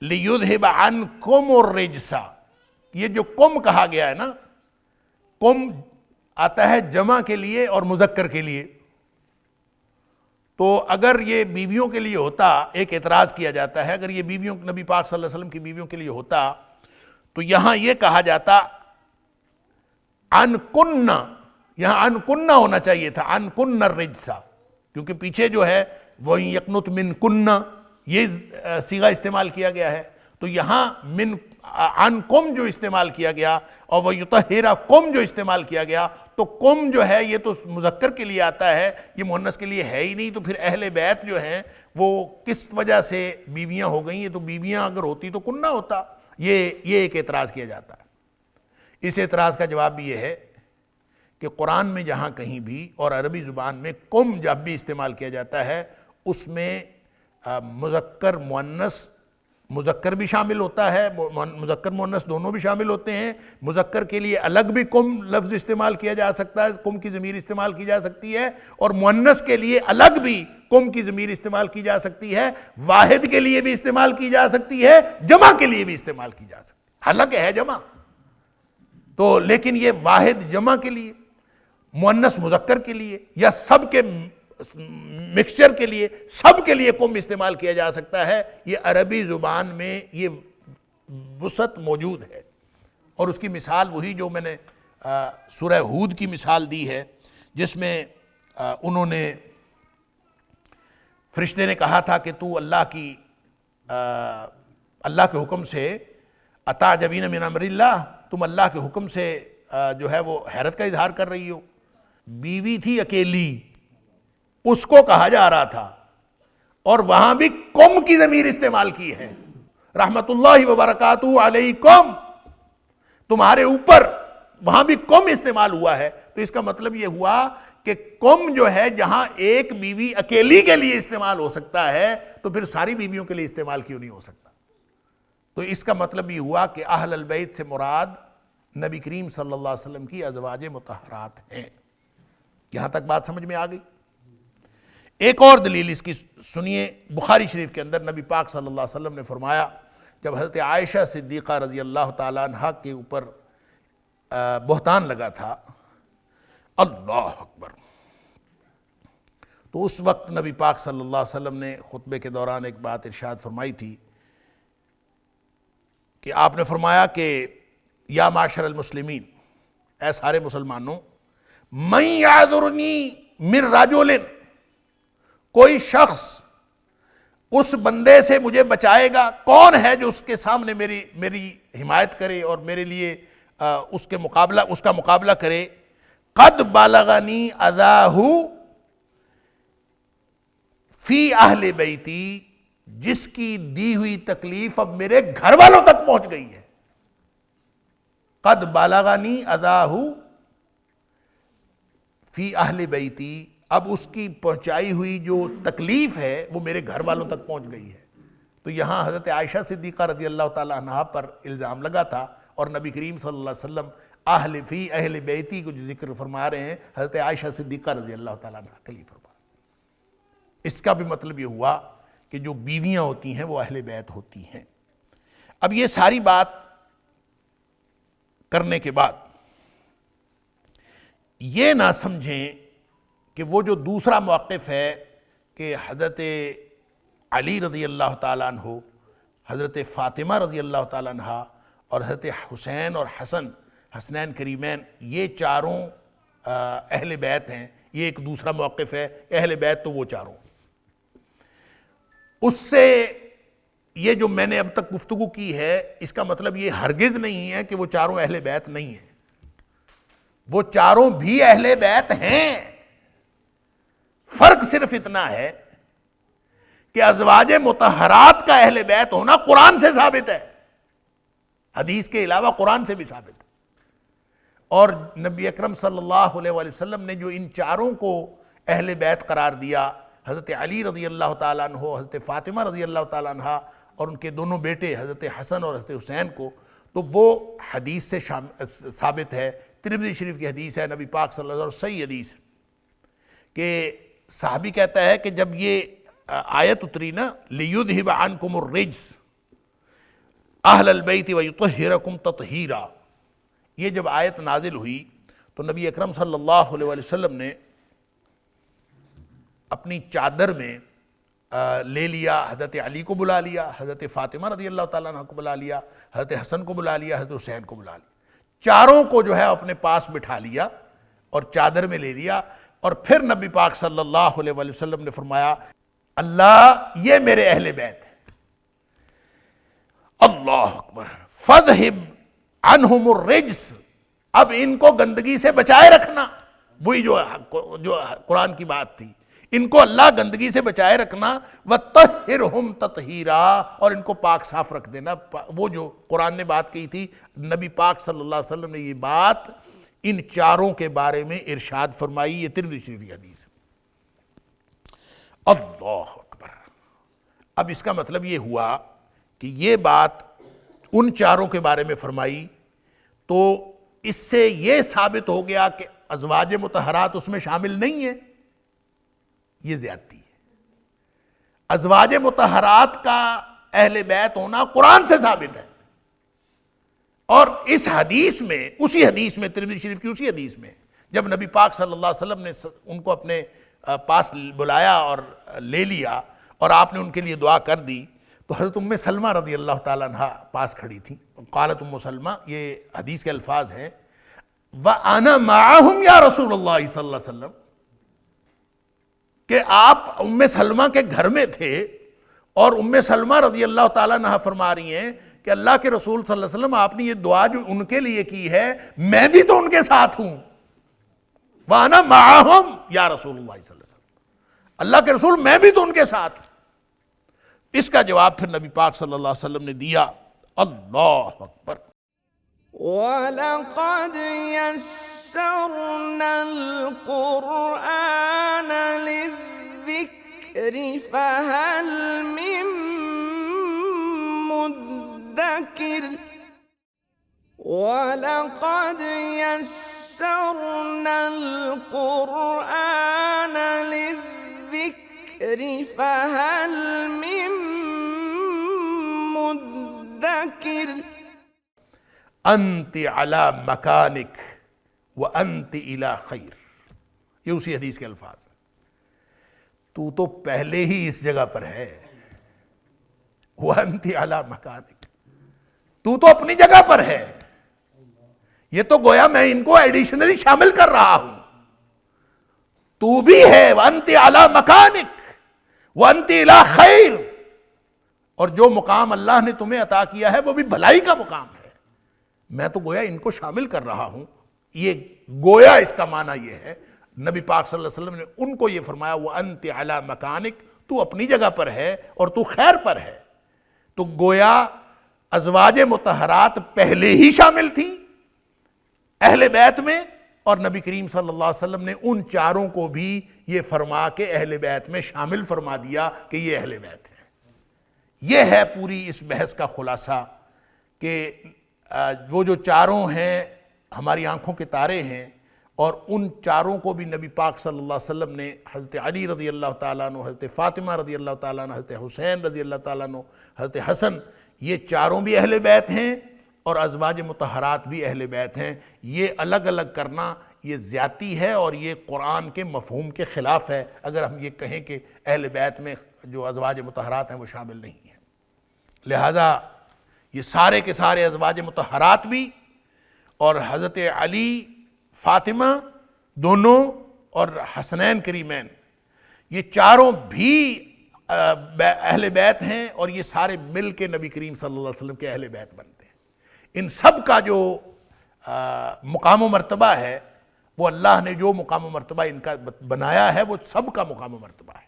لِيُذْهِبَ عَنْكُمُ الرِّجْسَ، یہ جو کم کہا گیا ہے نا، کم آتا ہے جمع کے لیے اور مذکر کے لیے، تو اگر یہ بیویوں کے لیے ہوتا، ایک اعتراض کیا جاتا ہے، اگر یہ بیویوں نبی پاک صلی اللہ علیہ وسلم کی بیویوں کے لیے ہوتا تو یہاں یہ کہا جاتا انکن، یہاں انکن ہونا چاہیے تھا، انکن الرجس، کیونکہ پیچھے جو ہے وہ یقنت من کن، یہ صیغہ استعمال کیا گیا ہے، تو یہاں من انکم جو استعمال کیا گیا اور وہ یطہرکم جو استعمال کیا گیا، تو کم جو ہے یہ تو مذکر کے لیے آتا ہے، یہ مؤنث کے لیے ہے ہی نہیں، تو پھر اہل بیت جو ہیں وہ کس وجہ سے بیویاں ہو گئیں؟ یہ تو بیویاں اگر ہوتی تو کن نہ ہوتا۔ یہ ایک اعتراض کیا جاتا ہے۔ اس اعتراض کا جواب بھی یہ ہے کہ قرآن میں جہاں کہیں بھی اور عربی زبان میں کم جب بھی استعمال کیا جاتا ہے اس میں مذکر مؤنث، مذکر بھی شامل ہوتا ہے، مذکر مؤنث دونوں بھی شامل ہوتے ہیں۔ مذکر کے لیے الگ بھی کم لفظ استعمال کیا جا سکتا ہے، کم کی ضمیر استعمال کی جا سکتی ہے، اور مؤنث کے لیے الگ بھی کم کی ضمیر استعمال کی جا سکتی ہے، واحد کے لیے بھی استعمال کی جا سکتی ہے، جمع کے لیے بھی استعمال کی جا سکتی ہے، حالانکہ ہے جمع تو، لیکن یہ واحد جمع کے لیے، مؤنث مذکر کے لیے، یا سب کے مکسچر کے لیے، سب کے لیے کم استعمال کیا جا سکتا ہے. یہ عربی زبان میں یہ وسعت موجود ہے. اور اس کی مثال وہی جو میں نے سورہ ہود کی مثال دی ہے، جس میں انہوں نے فرشتے نے کہا تھا کہ تو اللہ کے حکم سے اتعجبین من امر اللہ، تم اللہ کے حکم سے جو ہے وہ حیرت کا اظہار کر رہی ہو. بیوی تھی اکیلی، اس کو کہا جا رہا تھا، اور وہاں بھی قوم کی ضمیر استعمال کی ہے. رحمت اللہ وبرکاتہ علیکم، تمہارے اوپر، وہاں بھی قوم استعمال ہوا ہے. تو اس کا مطلب یہ ہوا کہ قوم جو ہے جہاں ایک بیوی اکیلی کے لیے استعمال ہو سکتا ہے، تو پھر ساری بیویوں کے لیے استعمال کیوں نہیں ہو سکتا؟ تو اس کا مطلب یہ ہوا کہ اہل البیت سے مراد نبی کریم صلی اللہ علیہ وسلم کی ازواج مطہرات ہیں. یہاں تک بات سمجھ میں آ گئی؟ ایک اور دلیل اس کی سنیے. بخاری شریف کے اندر نبی پاک صلی اللہ علیہ وسلم نے فرمایا، جب حضرت عائشہ صدیقہ رضی اللہ تعالیٰ عنہ کے اوپر بہتان لگا تھا، اللہ اکبر، تو اس وقت نبی پاک صلی اللہ علیہ وسلم نے خطبے کے دوران ایک بات ارشاد فرمائی تھی کہ آپ نے فرمایا کہ یا معاشر المسلمین، اے سارے مسلمانوں، من یعذرنی من رجل، کوئی شخص اس بندے سے مجھے بچائے گا، کون ہے جو اس کے سامنے میری حمایت کرے اور میرے لیے اس کا مقابلہ کرے. قد بلغنی اذاہ فی اہل بیتی، جس کی دی ہوئی تکلیف اب میرے گھر والوں تک پہنچ گئی ہے. قد بلغنی اذاہ فی اہل بیتی، اب اس کی پہنچائی ہوئی جو تکلیف ہے وہ میرے گھر والوں تک پہنچ گئی ہے. تو یہاں حضرت عائشہ صدیقہ رضی اللہ تعالیٰ عنہ پر الزام لگا تھا، اور نبی کریم صلی اللہ علیہ وسلم فی اہل بیتی کو جو ذکر فرما رہے ہیں، حضرت عائشہ صدیقہ رضی اللہ تعالیٰ عنہ کے لیے فرما. اس کا بھی مطلب یہ ہوا کہ جو بیویاں ہوتی ہیں وہ اہل بیت ہوتی ہیں. اب یہ ساری بات کرنے کے بعد یہ نہ سمجھیں کہ وہ جو دوسرا موقف ہے کہ حضرت علی رضی اللہ تعالیٰ عنہ، حضرت فاطمہ رضی اللہ تعالیٰ عنہ اور حضرت حسین اور حسنین کریمین، یہ چاروں اہل بیت ہیں. یہ ایک دوسرا موقف ہے. اہل بیت تو وہ چاروں. اس سے یہ جو میں نے اب تک گفتگو کی ہے، اس کا مطلب یہ ہرگز نہیں ہے کہ وہ چاروں اہل بیت نہیں ہیں. وہ چاروں بھی اہل بیت ہیں. فرق صرف اتنا ہے کہ ازواج مطہرات کا اہل بیت ہونا قرآن سے ثابت ہے، حدیث کے علاوہ قرآن سے بھی ثابت ہے. اور نبی اکرم صلی اللہ علیہ وآلہ وسلم نے جو ان چاروں کو اہل بیت قرار دیا، حضرت علی رضی اللہ تعالیٰ عنہ، حضرت فاطمہ رضی اللہ تعالیٰ عنہ اور ان کے دونوں بیٹے حضرت حسن اور حضرت حسین کو، تو وہ حدیث سے ثابت ہے. ترمذی شریف کی حدیث ہے، نبی پاک صلی اللہ علیہ وسلم، صحیح حدیث، کہ صحابی کہتا ہے کہ جب یہ آیت اتری نا، لِيُذْهِبَ عَنْكُمُ الرِّجْسَ أَهْلَ الْبَيْتِ وَيُطَهِّرَكُمْ تَطْهِيرًا، یہ جب آیت نازل ہوئی تو نبی اکرم صلی اللہ علیہ وسلم نے اپنی چادر میں لے لیا، حضرت علی کو بلا لیا، حضرت فاطمہ رضی اللہ تعالیٰ عنہ کو بلا لیا، حضرت حسن کو بلا لیا، حضرت حسین کو بلا لیا. چاروں کو جو ہے اپنے پاس بٹھا لیا اور چادر میں لے لیا. اور پھر نبی پاک صلی اللہ علیہ وسلم نے فرمایا، اللہ یہ میرے اہل بیت ہیں. اللہ اکبر. فَاذْهِبْ عَنْهُمُ الرِّجْسَ، اب ان کو گندگی سے بچائے رکھنا. وہی جو قرآن کی بات تھی، ان کو اللہ گندگی سے بچائے رکھنا. وَطَهِّرْهُمْ تَطْهِيرًا، اور ان کو پاک صاف رکھ دینا. وہ جو قرآن نے بات کہی تھی، نبی پاک صلی اللہ علیہ وسلم نے یہ بات ان چاروں کے بارے میں ارشاد فرمائی. یہ ترمذی شریف کی حدیث. اللہ اکبر. اب اس کا مطلب یہ ہوا کہ یہ بات ان چاروں کے بارے میں فرمائی، تو اس سے یہ ثابت ہو گیا کہ ازواج مطہرات اس میں شامل نہیں ہیں. یہ زیادتی ہے. ازواج مطہرات کا اہل بیت ہونا قرآن سے ثابت ہے. اور اس حدیث میں، اسی حدیث میں، ترمذی شریف کی اسی حدیث میں، جب نبی پاک صلی اللہ علیہ وسلم نے ان کو اپنے پاس بلایا اور لے لیا اور آپ نے ان کے لیے دعا کر دی، تو حضرت ام سلمہ رضی اللہ تعالیٰ عنہ پاس کھڑی تھیں. قالت ام سلمہ، یہ حدیث کے الفاظ ہیں، وَأَنَا مَعَهُمْ یا رسول اللہ صلی اللہ علیہ وسلم، کہ آپ ام سلمہ کے گھر میں تھے اور ام سلمہ رضی اللہ تعالیٰ عنہ فرما رہی ہیں کہ اللہ کے رسول صلی اللہ علیہ وسلم آپ نے یہ دعا جو ان کے لیے کی ہے میں بھی تو ان کے ساتھ ہوں. وَأَنَا مَعَهُمْ یا رسول اللہ صلی اللہ علیہ وسلم، اللہ کے رسول میں بھی تو ان کے ساتھ ہوں. اس کا جواب پھر نبی پاک صلی اللہ علیہ وسلم نے دیا. اللہ اکبر. وَلَقَدْ يَسَّرْنَا الْقُرْآنَ لِلذِّكْرِ فَهَلْ مِن مُدَّكِرٍ وَلَقَدْ يَسَّرْنَا الْقُرْآنَ لِلذِّكْرِ فَهَلْ مِن مُدَّكِرٍ انت علی مکانک وانت الی خیر. یہ اسی حدیث کے الفاظ ہیں. تو پہلے ہی اس جگہ پر ہے. وانت علی مکانک، تو اپنی جگہ پر ہے. یہ تو گویا میں ان کو ایڈیشنلی شامل کر رہا ہوں. تو بھی ہے وانت علی مکانک وانت الی خیر. اور جو مقام اللہ نے تمہیں عطا کیا ہے وہ بھی بھلائی کا مقام ہے. میں تو گویا ان کو شامل کر رہا ہوں. یہ گویا اس کا معنی یہ ہے نبی پاک صلی اللہ علیہ وسلم نے ان کو یہ فرمایا وَأَنْتِ عَلَى مَكَانِكَ، تو اپنی جگہ پر ہے اور تو خیر پر ہے. تو گویا ازواج مطہرات پہلے ہی شامل تھیں اہل بیت میں، اور نبی کریم صلی اللہ علیہ وسلم نے ان چاروں کو بھی یہ فرما کے اہل بیت میں شامل فرما دیا کہ یہ اہل بیت ہیں. یہ ہے پوری اس بحث کا خلاصہ کہ وہ جو چاروں ہیں ہماری آنکھوں کے تارے ہیں، اور ان چاروں کو بھی نبی پاک صلی اللہ علیہ وسلم نے حضرت علی رضی اللہ تعالیٰ عنہ، حضرت فاطمہ رضی اللہ تعالیٰ عنہ، حضرت حسین رضی اللہ تعالیٰ عنہ، حضرت حسن، یہ چاروں بھی اہل بیت ہیں اور ازواج مطہرات بھی اہل بیت ہیں. یہ الگ الگ کرنا یہ زیادتی ہے اور یہ قرآن کے مفہوم کے خلاف ہے اگر ہم یہ کہیں کہ اہل بیت میں جو ازواج مطہرات ہیں وہ شامل نہیں ہیں. لہذا یہ سارے کے سارے ازواج مطہرات بھی اور حضرت علی فاطمہ دونوں اور حسنین کریمین، یہ چاروں بھی اہل بیت ہیں اور یہ سارے مل کے نبی کریم صلی اللہ علیہ وسلم کے اہل بیت بنتے ہیں. ان سب کا جو مقام و مرتبہ ہے وہ اللہ نے جو مقام و مرتبہ ان کا بنایا ہے وہ سب کا مقام و مرتبہ ہے.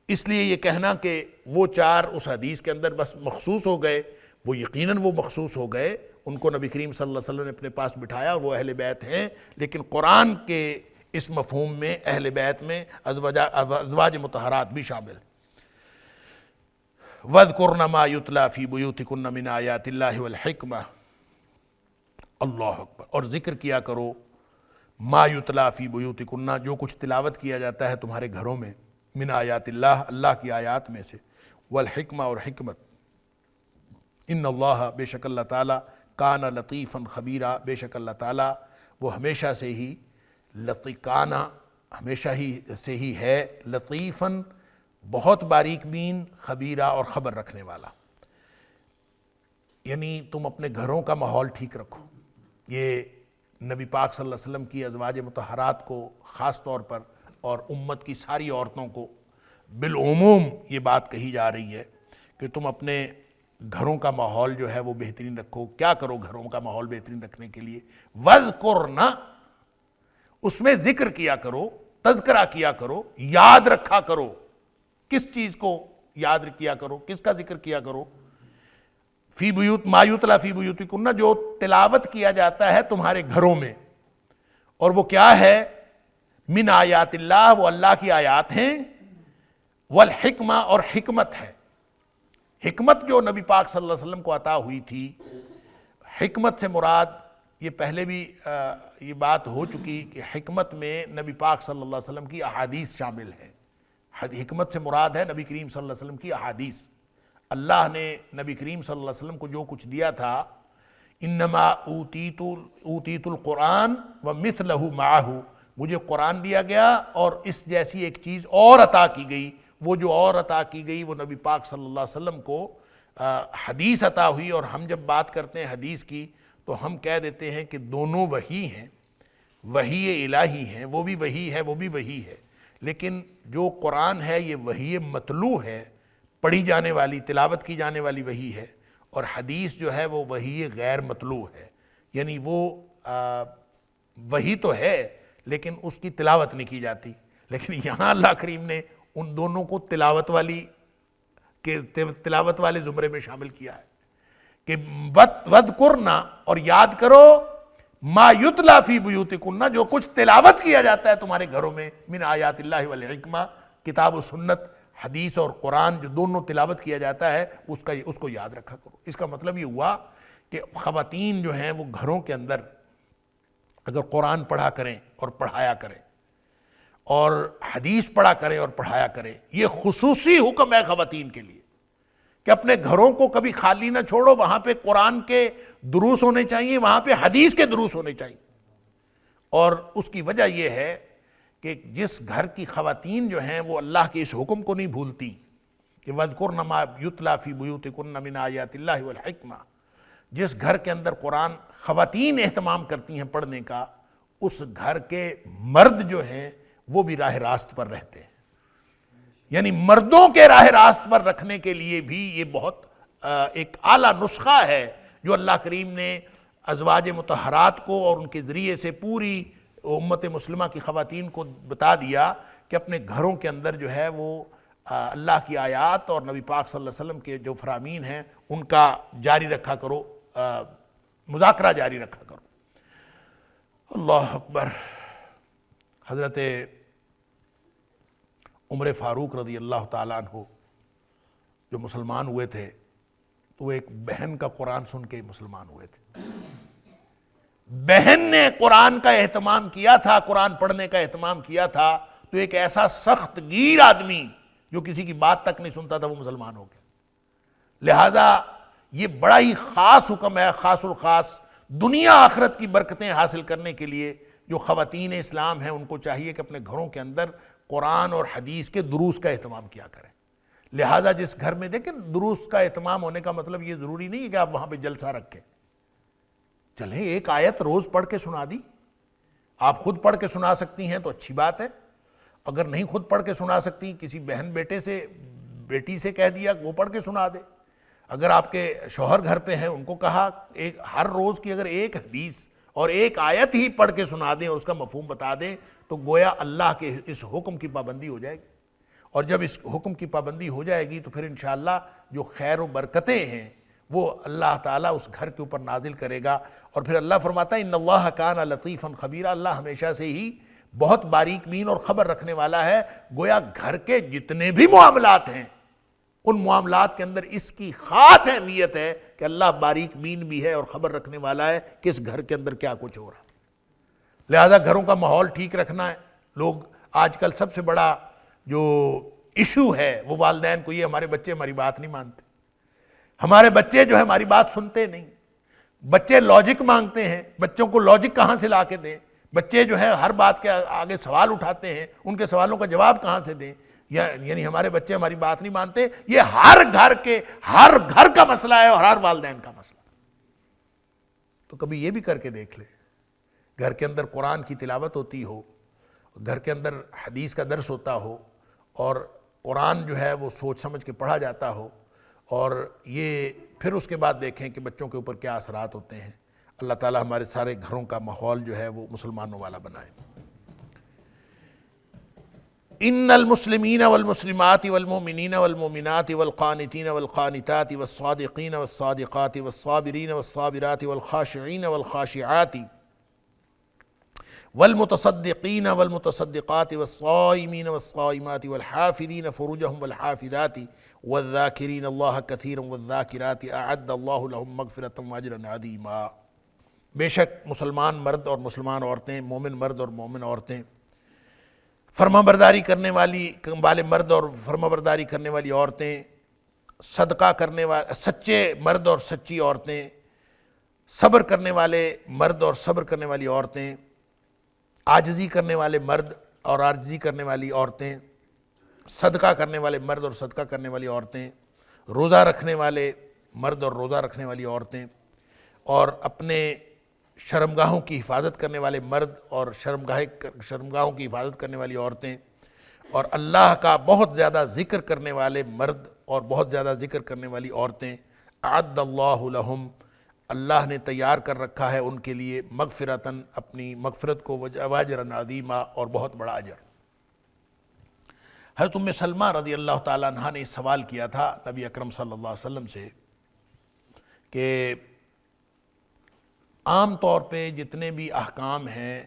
اس لیے یہ کہنا کہ وہ چار اس حدیث کے اندر بس مخصوص ہو گئے، وہ یقیناً وہ مخصوص ہو گئے، ان کو نبی کریم صلی اللہ علیہ وسلم نے اپنے پاس بٹھایا، وہ اہل بیت ہیں. لیکن قرآن کے اس مفہوم میں اہل بیت میں ازواج مطہرات بھی شامل. وَاذْكُرْنَ مَا يُتْلَى فِي بُيُوتِكُنَّ مِنْ آيَاتِ اللَّهِ وَالْحِكْمَةِ. اللہ اکبر. اور ذکر کیا کرو ما یتلا فی بیوتکن، جو کچھ تلاوت کیا جاتا ہے تمہارے گھروں میں، من آیات اللہ، اللہ کی آیات میں سے، والحکمہ، اور حکمت. ان اللہ، بے شک اللہ تعالیٰ، کان لطیفاً خبیرہ، بے شک اللہ تعالیٰ وہ ہمیشہ سے ہی لطیقانہ، ہمیشہ ہی سے ہی ہے، لطیفاً بہت باریک بین، خبیرہ اور خبر رکھنے والا. یعنی تم اپنے گھروں کا ماحول ٹھیک رکھو. یہ نبی پاک صلی اللہ علیہ وسلم کی ازواج مطہرات کو خاص طور پر اور امت کی ساری عورتوں کو بالعموم یہ بات کہی جا رہی ہے کہ تم اپنے گھروں کا ماحول جو ہے وہ بہترین رکھو. کیا کرو گھروں کا ماحول بہترین رکھنے کے لیے؟ وَاذْكُرْنَ، اس میں ذکر کیا کرو، تذکرہ کیا کرو، یاد رکھا کرو. کس چیز کو یاد کیا کرو، کس کا ذکر کیا کرو؟ فی بیوت، ما یتلا فی بیوتکن، جو تلاوت کیا جاتا ہے تمہارے گھروں میں. اور وہ کیا ہے؟ من آیات اللہ، وہ اللہ کی آیات ہیں. والحکمہ، اور حکمت ہے. حکمت جو نبی پاک صلی اللہ علیہ وسلم کو عطا ہوئی تھی، حکمت سے مراد، یہ پہلے بھی یہ بات ہو چکی کہ حکمت میں نبی پاک صلی اللہ علیہ وسلم کی احادیث شامل ہے. حکمت سے مراد ہے نبی کریم صلی اللہ علیہ وسلم کی احادیث. اللہ نے نبی کریم صلی اللہ علیہ وسلم کو جو کچھ دیا تھا، انما اوتیت القرآن ومثلہ معہ مجھے قرآن دیا گیا اور اس جیسی ایک چیز اور عطا کی گئی، وہ جو اور عطا کی گئی وہ نبی پاک صلی اللہ علیہ وسلم کو حدیث عطا ہوئی۔ اور ہم جب بات کرتے ہیں حدیث کی تو ہم کہہ دیتے ہیں کہ دونوں وحی ہیں، وحی الہی ہیں، وہ بھی وحی ہے وہ بھی وحی ہے، لیکن جو قرآن ہے یہ وحی مطلوع ہے، پڑھی جانے والی، تلاوت کی جانے والی وحی ہے، اور حدیث جو ہے وہ وحی غیر مطلوع ہے، یعنی وہ وحی تو ہے لیکن اس کی تلاوت نہیں کی جاتی۔ لیکن یہاں اللہ کریم نے ان دونوں کو تلاوت والے زمرے میں شامل کیا ہے کہ وَذْكُرْنَا، اور یاد کرو، ما یتلا فی بیوتکن، جو کچھ تلاوت کیا جاتا ہے تمہارے گھروں میں، من آیات اللہ والحکمہ، کتاب و سنت، حدیث اور قرآن جو دونوں تلاوت کیا جاتا ہے اس کو یاد رکھا کرو۔ اس کا مطلب یہ ہوا کہ خواتین جو ہیں وہ گھروں کے اندر اگر قرآن پڑھا کریں اور پڑھایا کریں اور حدیث پڑھا کریں اور پڑھایا کریں، یہ خصوصی حکم ہے خواتین کے لیے کہ اپنے گھروں کو کبھی خالی نہ چھوڑو، وہاں پہ قرآن کے دروس ہونے چاہیے، وہاں پہ حدیث کے دروس ہونے چاہیے۔ اور اس کی وجہ یہ ہے کہ جس گھر کی خواتین جو ہیں وہ اللہ کے اس حکم کو نہیں بھولتی کہ وَاذْكُرْنَ مَا يُتْلَى فِي بُيُوتِكُنَّ مِنْ آیَاتِ اللَّهِ وَالْحِکْمَةِ، جس گھر کے اندر قرآن خواتین اہتمام کرتی ہیں پڑھنے کا، اس گھر کے مرد جو ہیں وہ بھی راہ راست پر رہتے ہیں۔ یعنی مردوں کے راہ راست پر رکھنے کے لیے بھی یہ بہت ایک اعلیٰ نسخہ ہے جو اللہ کریم نے ازواج مطہرات کو اور ان کے ذریعے سے پوری امت مسلمہ کی خواتین کو بتا دیا کہ اپنے گھروں کے اندر جو ہے وہ اللہ کی آیات اور نبی پاک صلی اللہ علیہ وسلم کے جو فرامین ہیں ان کا جاری رکھا کرو، مذاکرہ جاری رکھا کرو۔ اللہ اکبر۔ حضرت عمر فاروق رضی اللہ تعالیٰ عنہ جو مسلمان ہوئے تھے تو وہ ایک بہن کا قرآن سن کے مسلمان ہوئے تھے۔ بہن نے قرآن کا اہتمام کیا تھا، قرآن پڑھنے کا اہتمام کیا تھا، تو ایک ایسا سخت گیر آدمی جو کسی کی بات تک نہیں سنتا تھا وہ مسلمان ہو گیا۔ لہٰذا یہ بڑا ہی خاص حکم ہے، خاص الخاص، دنیا آخرت کی برکتیں حاصل کرنے کے لیے جو خواتین اسلام ہیں ان کو چاہیے کہ اپنے گھروں کے اندر قرآن اور حدیث کے دروس کا اہتمام کیا کریں۔ لہٰذا جس گھر میں دیکھیں دروس کا اہتمام ہونے کا مطلب یہ ضروری نہیں ہے کہ آپ وہاں پہ جلسہ رکھیں، چلیں ایک آیت روز پڑھ کے سنا دی، آپ خود پڑھ کے سنا سکتی ہیں تو اچھی بات ہے، اگر نہیں خود پڑھ کے سنا سکتی کسی بہن بیٹی سے کہہ دیا وہ پڑھ کے سنا دے، اگر آپ کے شوہر گھر پہ ہیں ان کو کہا ہر روز کی اگر ایک حدیث اور ایک آیت ہی پڑھ کے سنا دیں اور اس کا مفہوم بتا دیں تو گویا اللہ کے اس حکم کی پابندی ہو جائے گی، اور جب اس حکم کی پابندی ہو جائے گی تو پھر انشاءاللہ جو خیر و برکتیں ہیں وہ اللہ تعالیٰ اس گھر کے اوپر نازل کرے گا۔ اور پھر اللہ فرماتا ہے ان اللہ کان لطیفا خبیرا، اللہ ہمیشہ سے ہی بہت باریک بین اور خبر رکھنے والا ہے۔ گویا گھر کے جتنے بھی معاملات ہیں ان معاملات کے اندر اس کی خاص اہمیت ہے کہ اللہ باریک بین بھی ہے اور خبر رکھنے والا ہے کہ اس گھر کے اندر کیا کچھ ہو رہا ہے۔ لہذا گھروں کا ماحول ٹھیک رکھنا ہے۔ لوگ آج کل سب سے بڑا جو ایشو ہے وہ والدین کو یہ ہمارے بچے ہماری بات نہیں مانتے، ہمارے بچے جو ہے ہماری بات سنتے نہیں، بچے لاجک مانگتے ہیں، بچوں کو لاجک کہاں سے لا کے دیں، بچے جو ہے ہر بات کے آگے سوال اٹھاتے ہیں، ان کے سوالوں کا جواب کہاں سے دیں، یعنی ہمارے بچے ہماری بات نہیں مانتے۔ یہ ہر گھر کا مسئلہ ہے اور ہر والدین کا مسئلہ۔ تو کبھی یہ بھی کر کے دیکھ لیں، گھر کے اندر قرآن کی تلاوت ہوتی ہو، گھر کے اندر حدیث کا درس ہوتا ہو اور قرآن جو ہے وہ سوچ سمجھ کے پڑھا جاتا ہو، اور یہ پھر اس کے بعد دیکھیں کہ بچوں کے اوپر کیا اثرات ہوتے ہیں۔ اللہ تعالی ہمارے سارے گھروں کا ماحول جو ہے وہ مسلمانوں والا بنائے۔ ان المسلمین والمسلمات والمؤمنین والمؤمنات والقانتین والقانتات والصادقین والصادقات والصابرین والصابرات والخاشعین والخاشعات والمتصدقین والمتصدقات والصائمین والصائمات والحافظین فروجہم والحافظات والذاکرین اللہ کثیرا والذاکرات اعد اللہ لہم مغفرۃ واجرا عظیما۔ بے شک مسلمان مرد اور مسلمان عورتیں، مومن مرد اور مومن عورتیں، فرما برداری کرنے والے مرد اور فرما برداری کرنے والی عورتیں، صدقہ کرنے والے سچے مرد اور سچی عورتیں، صبر کرنے والے مرد اور صبر کرنے والی عورتیں، عاجزی کرنے والے مرد اور عاجزی کرنے والی عورتیں، صدقہ کرنے والے مرد اور صدقہ کرنے والی عورتیں، روزہ رکھنے والے مرد اور روزہ رکھنے والی عورتیں، اور اپنے شرمگاہوں کی حفاظت کرنے والے مرد اور شرمگاہوں کی حفاظت کرنے والی عورتیں، اور اللہ کا بہت زیادہ ذکر کرنے والے مرد اور بہت زیادہ ذکر کرنے والی عورتیں، اعد اللہ لہم، اللہ نے تیار کر رکھا ہے ان کے لیے مغفرتاً، اپنی مغفرت کو، واجرًا عظیما، اور بہت بڑا اجر۔ حضرت ام سلمہ رضی اللہ تعالیٰ عنہ نے سوال کیا تھا نبی اکرم صلی اللہ علیہ وسلم سے کہ عام طور پہ جتنے بھی احکام ہیں،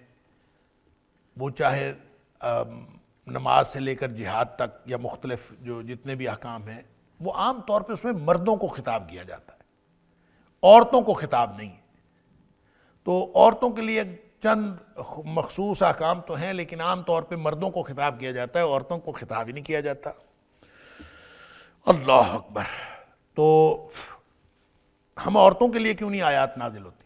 وہ چاہے نماز سے لے کر جہاد تک یا مختلف جو جتنے بھی احکام ہیں، وہ عام طور پہ اس میں مردوں کو خطاب کیا جاتا ہے، عورتوں کو خطاب نہیں ہے۔ تو عورتوں کے لیے چند مخصوص احکام تو ہیں، لیکن عام طور پہ مردوں کو خطاب کیا جاتا ہے، عورتوں کو خطاب ہی نہیں کیا جاتا۔ اللہ اکبر! تو ہم عورتوں کے لیے کیوں نہیں آیات نازل ہوتی؟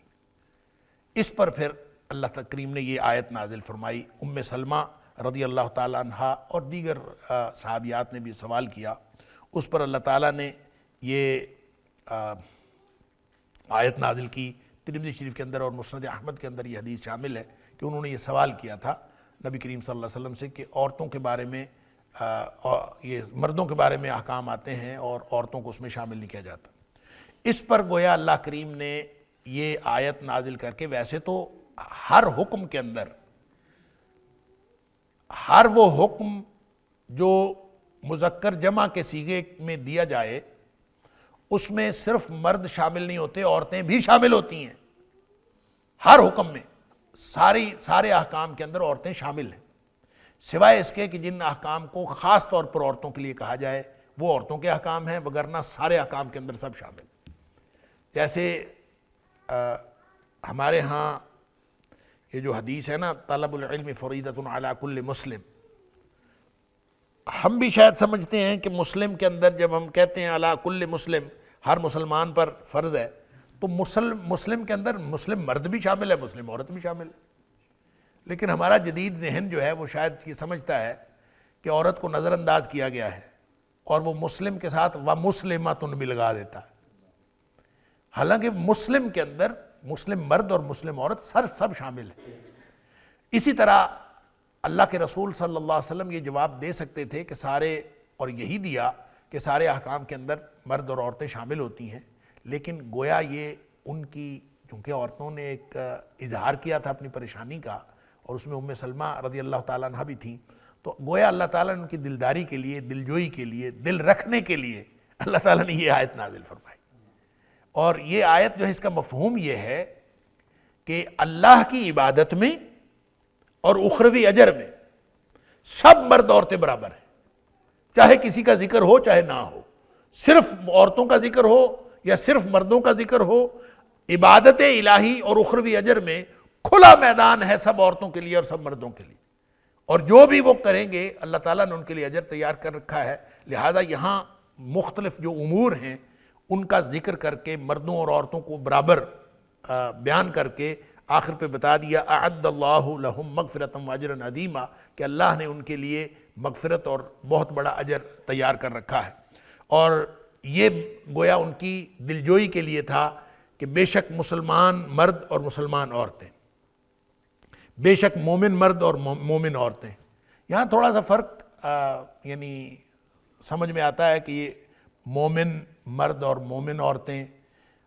اس پر پھر اللہ کریم نے یہ آیت نازل فرمائی۔ ام سلمہ رضی اللہ تعالیٰ عنہ اور دیگر صحابیات نے بھی سوال کیا، اس پر اللہ تعالیٰ نے یہ آیت نازل کی۔ ترمذی شریف کے اندر اور مسند احمد کے اندر یہ حدیث شامل ہے کہ انہوں نے یہ سوال کیا تھا نبی کریم صلی اللہ علیہ وسلم سے کہ عورتوں کے بارے میں یہ مردوں کے بارے میں احکام آتے ہیں اور عورتوں کو اس میں شامل نہیں کیا جاتا۔ اس پر گویا اللہ کریم نے یہ آیت نازل کر کے، ویسے تو ہر حکم کے اندر، ہر وہ حکم جو مذکر جمع کے صیغے میں دیا جائے، اس میں صرف مرد شامل نہیں ہوتے، عورتیں بھی شامل ہوتی ہیں۔ ہر حکم میں سارے احکام کے اندر عورتیں شامل ہیں، سوائے اس کے کہ جن احکام کو خاص طور پر عورتوں کے لیے کہا جائے وہ عورتوں کے احکام ہیں، وگرنہ سارے احکام کے اندر سب شامل۔ جیسے ہمارے ہاں یہ جو حدیث ہے نا، طلب العلم فریضۃ علی کل مسلم، ہم بھی شاید سمجھتے ہیں کہ مسلم کے اندر جب ہم کہتے ہیں علی کل مسلم، ہر مسلمان پر فرض ہے، تو مسلم کے اندر مسلم مرد بھی شامل ہے، مسلم عورت بھی شامل ہے۔ لیکن ہمارا جدید ذہن جو ہے وہ شاید یہ سمجھتا ہے کہ عورت کو نظر انداز کیا گیا ہے، اور وہ مسلم کے ساتھ وَمُسْلِمَةٌ بھی لگا دیتا ہے، حالانکہ مسلم کے اندر مسلم مرد اور مسلم عورت سب شامل ہے۔ اسی طرح اللہ کے رسول صلی اللہ علیہ وسلم یہ جواب دے سکتے تھے کہ سارے، اور یہی دیا کہ سارے احکام کے اندر مرد اور عورتیں شامل ہوتی ہیں، لیکن گویا یہ ان کی، چونکہ عورتوں نے ایک اظہار کیا تھا اپنی پریشانی کا، اور اس میں ام سلمہ رضی اللہ تعالیٰ عنہ بھی تھیں، تو گویا اللہ تعالیٰ نے ان کی دلداری کے لیے، دلجوئی کے لیے، دل رکھنے کے لیے اللہ تعالیٰ نے یہ آیت نازل فرمائی۔ اور یہ آیت جو ہے، اس کا مفہوم یہ ہے کہ اللہ کی عبادت میں اور اخروی اجر میں سب مرد عورتیں برابر ہیں، چاہے کسی کا ذکر ہو چاہے نہ ہو، صرف عورتوں کا ذکر ہو یا صرف مردوں کا ذکر ہو، عبادت الہی اور اخروی اجر میں کھلا میدان ہے سب عورتوں کے لیے اور سب مردوں کے لیے، اور جو بھی وہ کریں گے اللہ تعالیٰ نے ان کے لیے اجر تیار کر رکھا ہے۔ لہذا یہاں مختلف جو امور ہیں ان کا ذکر کر کے مردوں اور عورتوں کو برابر بیان کر کے آخر پہ بتا دیا اعد اللہ لہم مغفرۃ واجرا عظیما، کہ اللہ نے ان کے لیے مغفرت اور بہت بڑا اجر تیار کر رکھا ہے۔ اور یہ گویا ان کی دلجوئی کے لیے تھا کہ بے شک مسلمان مرد اور مسلمان عورتیں، بے شک مومن مرد اور مومن عورتیں۔ یہاں تھوڑا سا فرق یعنی سمجھ میں آتا ہے کہ یہ مومن مرد اور مومن عورتیں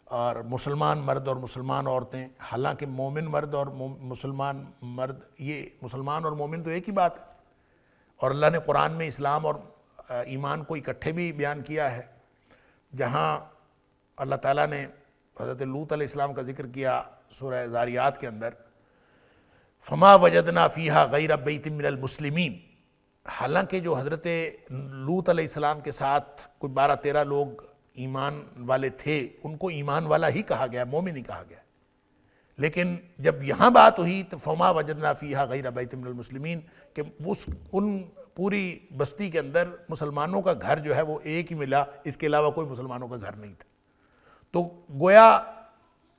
اور مسلمان مرد اور مسلمان عورتیں، حالانکہ مومن مرد اور مسلمان مرد، یہ مسلمان اور مومن تو ایک ہی بات ہے، اور اللہ نے قرآن میں اسلام اور ایمان کو اکٹھے بھی بیان کیا ہے۔ جہاں اللہ تعالیٰ نے حضرت لوط علیہ السلام کا ذکر کیا سورہ ذاریات کے اندر، فما وجدنا فیہا غیر بیت من المسلمین، حالانکہ جو حضرت لوط علیہ السلام کے ساتھ کوئی 12-13 لوگ ایمان والے تھے، ان کو ایمان والا ہی کہا گیا، مومن ہی کہا گیا، لیکن جب یہاں بات ہوئی تو فما وجدنا فیہا غیر بیت من المسلمین، کہ ان پوری بستی کے اندر مسلمانوں کا گھر جو ہے وہ ایک ہی ملا، اس کے علاوہ کوئی مسلمانوں کا گھر نہیں تھا، تو گویا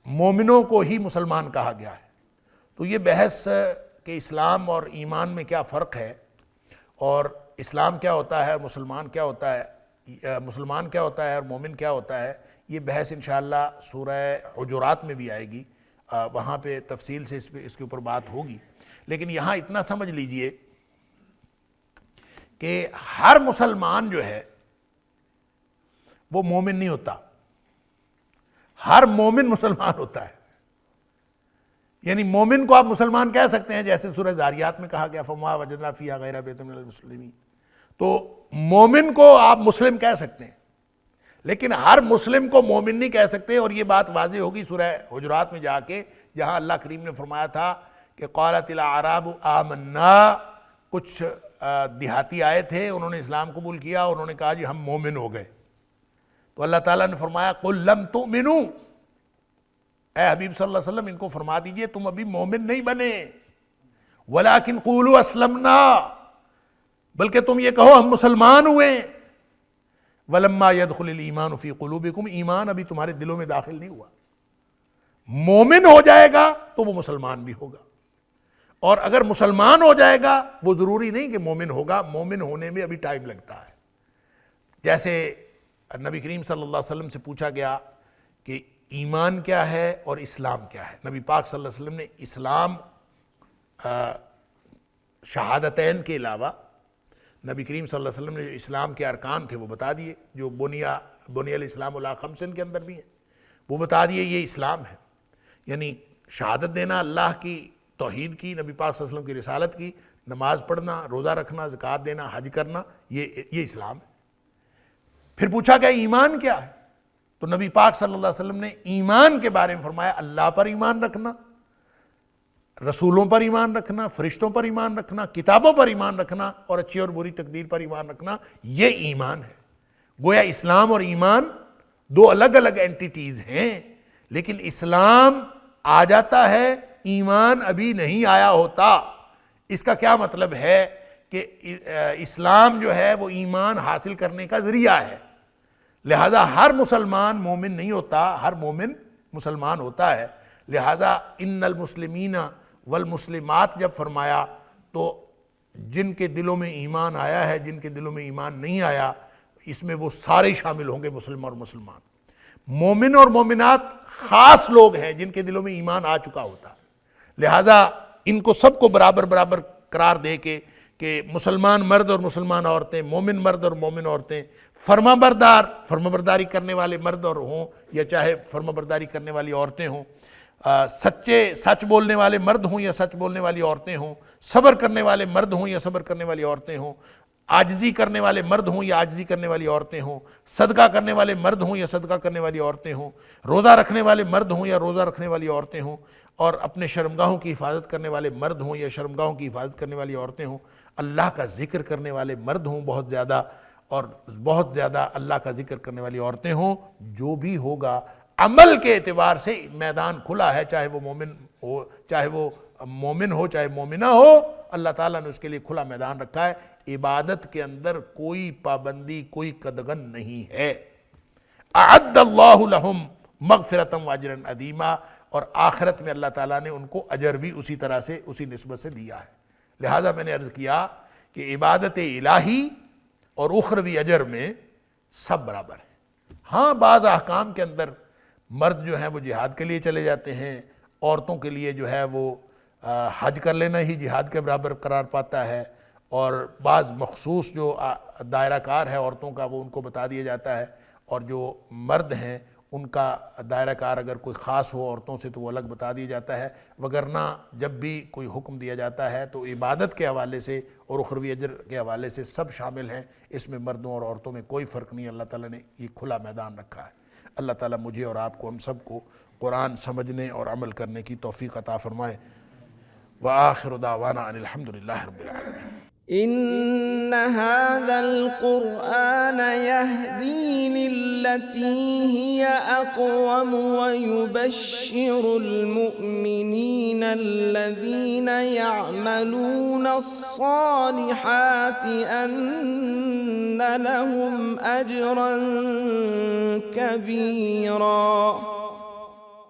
مومنوں کو ہی مسلمان کہا گیا ہے۔ تو یہ بحث کہ اسلام اور ایمان میں کیا فرق ہے، اور اسلام کیا ہوتا ہے، مسلمان کیا ہوتا ہے، مسلمان کیا ہوتا ہے اور مومن کیا ہوتا ہے، یہ بحث انشاءاللہ سورہ حجرات میں بھی آئے گی، وہاں پہ تفصیل سے اس کے اوپر بات ہوگی۔ لیکن یہاں اتنا سمجھ لیجئے کہ ہر مسلمان جو ہے وہ مومن نہیں ہوتا، ہر مومن مسلمان ہوتا ہے۔ یعنی مومن کو آپ مسلمان کہہ سکتے ہیں، جیسے سورہ ذاریات میں کہا گیا فَمَا وَجَدْنَا فِيهَا غَيْرَ بَيْتٍ مِنَ الْمُسْلِمِينَ، تو مومن کو آپ مسلم کہہ سکتے ہیں، لیکن ہر مسلم کو مومن نہیں کہہ سکتے، اور یہ بات واضح ہوگی سورہ حجرات میں جا کے، جہاں اللہ کریم نے فرمایا تھا کہ قالت الاعراب آمنا، کچھ دیہاتی آئے تھے، انہوں نے اسلام قبول کیا، اور انہوں نے کہا جی ہم مومن ہو گئے، تو اللہ تعالیٰ نے فرمایا قُل لَمْ تُؤْمِنُوا، اے حبیب صلی اللہ علیہ وسلم ان کو فرما دیجئے تم ابھی مومن نہیں بنے، وَلَكِنْ قُولُوا أَسْلَمْنَا، بلکہ تم یہ کہو ہم مسلمان ہوئے، وَلَمَّا يَدْخُلِ الْإِيمَانُ فِي قُلُوبِكُمْ، ایمان ابھی تمہارے دلوں میں داخل نہیں ہوا۔ مومن ہو جائے گا تو وہ مسلمان بھی ہوگا، اور اگر مسلمان ہو جائے گا وہ ضروری نہیں کہ مومن ہوگا، مومن ہونے میں ابھی ٹائم لگتا ہے۔ جیسے نبی کریم صلی اللہ علیہ وسلم سے پوچھا گیا کہ ایمان کیا ہے اور اسلام کیا ہے، نبی پاک صلی اللہ علیہ وسلم نے اسلام شہادتین کے علاوہ نبی کریم صلی اللہ علیہ وسلم نے جو اسلام کے ارکان تھے وہ بتا دیے، جو بنی الاسلام علی خمس کے اندر بھی ہیں، وہ بتا دیے یہ اسلام ہے، یعنی شہادت دینا اللہ کی توحید کی، نبی پاک صلی اللہ علیہ وسلم کی رسالت کی، نماز پڑھنا، روزہ رکھنا، زکوٰۃ دینا، حج کرنا، یہ اسلام ہے۔ پھر پوچھا گیا ایمان کیا ہے، تو نبی پاک صلی اللہ علیہ وسلم نے ایمان کے بارے میں فرمایا اللہ پر ایمان رکھنا، رسولوں پر ایمان رکھنا، فرشتوں پر ایمان رکھنا، کتابوں پر ایمان رکھنا، اور اچھی اور بری تقدیر پر ایمان رکھنا، یہ ایمان ہے۔ گویا اسلام اور ایمان دو الگ الگ اینٹیٹیز ہیں، لیکن اسلام آ جاتا ہے، ایمان ابھی نہیں آیا ہوتا۔ اس کا کیا مطلب ہے کہ اسلام جو ہے وہ ایمان حاصل کرنے کا ذریعہ ہے، لہٰذا ہر مسلمان مومن نہیں ہوتا، ہر مومن مسلمان ہوتا ہے۔ لہٰذا ان المسلمین والمسلمات جب فرمایا تو جن کے دلوں میں ایمان آیا ہے، جن کے دلوں میں ایمان نہیں آیا، اس میں وہ سارے شامل ہوں گے، مسلم اور مسلمان۔ مومن اور مومنات خاص لوگ ہیں جن کے دلوں میں ایمان آ چکا ہوتا ہے، لہٰذا ان کو سب کو برابر برابر قرار دے کے کہ مسلمان مرد اور مسلمان عورتیں، مومن مرد اور مومن عورتیں، فرما برداری کرنے والے مرد اور ہوں یا چاہے فرما برداری کرنے والی عورتیں ہوں، سچ بولنے والے مرد ہوں یا سچ بولنے والی عورتیں ہوں، صبر کرنے والے مرد ہوں یا صبر کرنے والی عورتیں ہوں، عاجزی کرنے والے مرد ہوں یا عاجزی کرنے والی عورتیں ہوں، صدقہ کرنے والے مرد ہوں یا صدقہ کرنے والی عورتیں ہوں، روزہ رکھنے والے مرد ہوں یا روزہ رکھنے والی عورتیں ہوں، اور اپنے شرمگاہوں کی حفاظت کرنے والے مرد ہوں یا شرمگاہوں کی حفاظت کرنے والی عورتیں ہوں، اللہ کا ذکر کرنے والے مرد ہوں بہت زیادہ، اور بہت زیادہ اللہ کا ذکر کرنے والی عورتیں ہوں، جو بھی ہوگا عمل کے اعتبار سے میدان کھلا ہے، چاہے وہ مومن ہو، چاہے وہ مومن ہو، چاہے مومنہ ہو، اللہ تعالیٰ نے اس کے لیے کھلا میدان رکھا ہے۔ عبادت کے اندر کوئی پابندی، کوئی قدغن نہیں ہے۔ اعد اللہ لہم مغفرۃ واجرا عظیما، اور آخرت میں اللہ تعالیٰ نے ان کو اجر بھی اسی طرح سے، اسی نسبت سے دیا ہے۔ لہٰذا میں نے عرض کیا کہ عبادت الہی اور اخروی اجر میں سب برابر ہے۔ ہاں بعض احکام کے اندر مرد جو ہیں وہ جہاد کے لیے چلے جاتے ہیں، عورتوں کے لیے جو ہے وہ حج کر لینا ہی جہاد کے برابر قرار پاتا ہے، اور بعض مخصوص جو دائرہ کار ہے عورتوں کا وہ ان کو بتا دیا جاتا ہے، اور جو مرد ہیں ان کا دائرہ کار اگر کوئی خاص ہو عورتوں سے تو وہ الگ بتا دیا جاتا ہے، وگرنہ جب بھی کوئی حکم دیا جاتا ہے تو عبادت کے حوالے سے اور اخروی اجر کے حوالے سے سب شامل ہیں، اس میں مردوں اور عورتوں میں کوئی فرق نہیں، اللہ تعالیٰ نے یہ کھلا میدان رکھا ہے۔ اللہ تعالیٰ مجھے اور آپ کو، ہم سب کو قرآن سمجھنے اور عمل کرنے کی توفیق عطا فرمائے۔ وآخر دعوانا ان الحمد للہ رب العالمین۔ إن هذا القرآن يهدي للتي هي أقوم ويبشر المؤمنين الذين يعملون الصالحات أن لهم أجرا كبيرا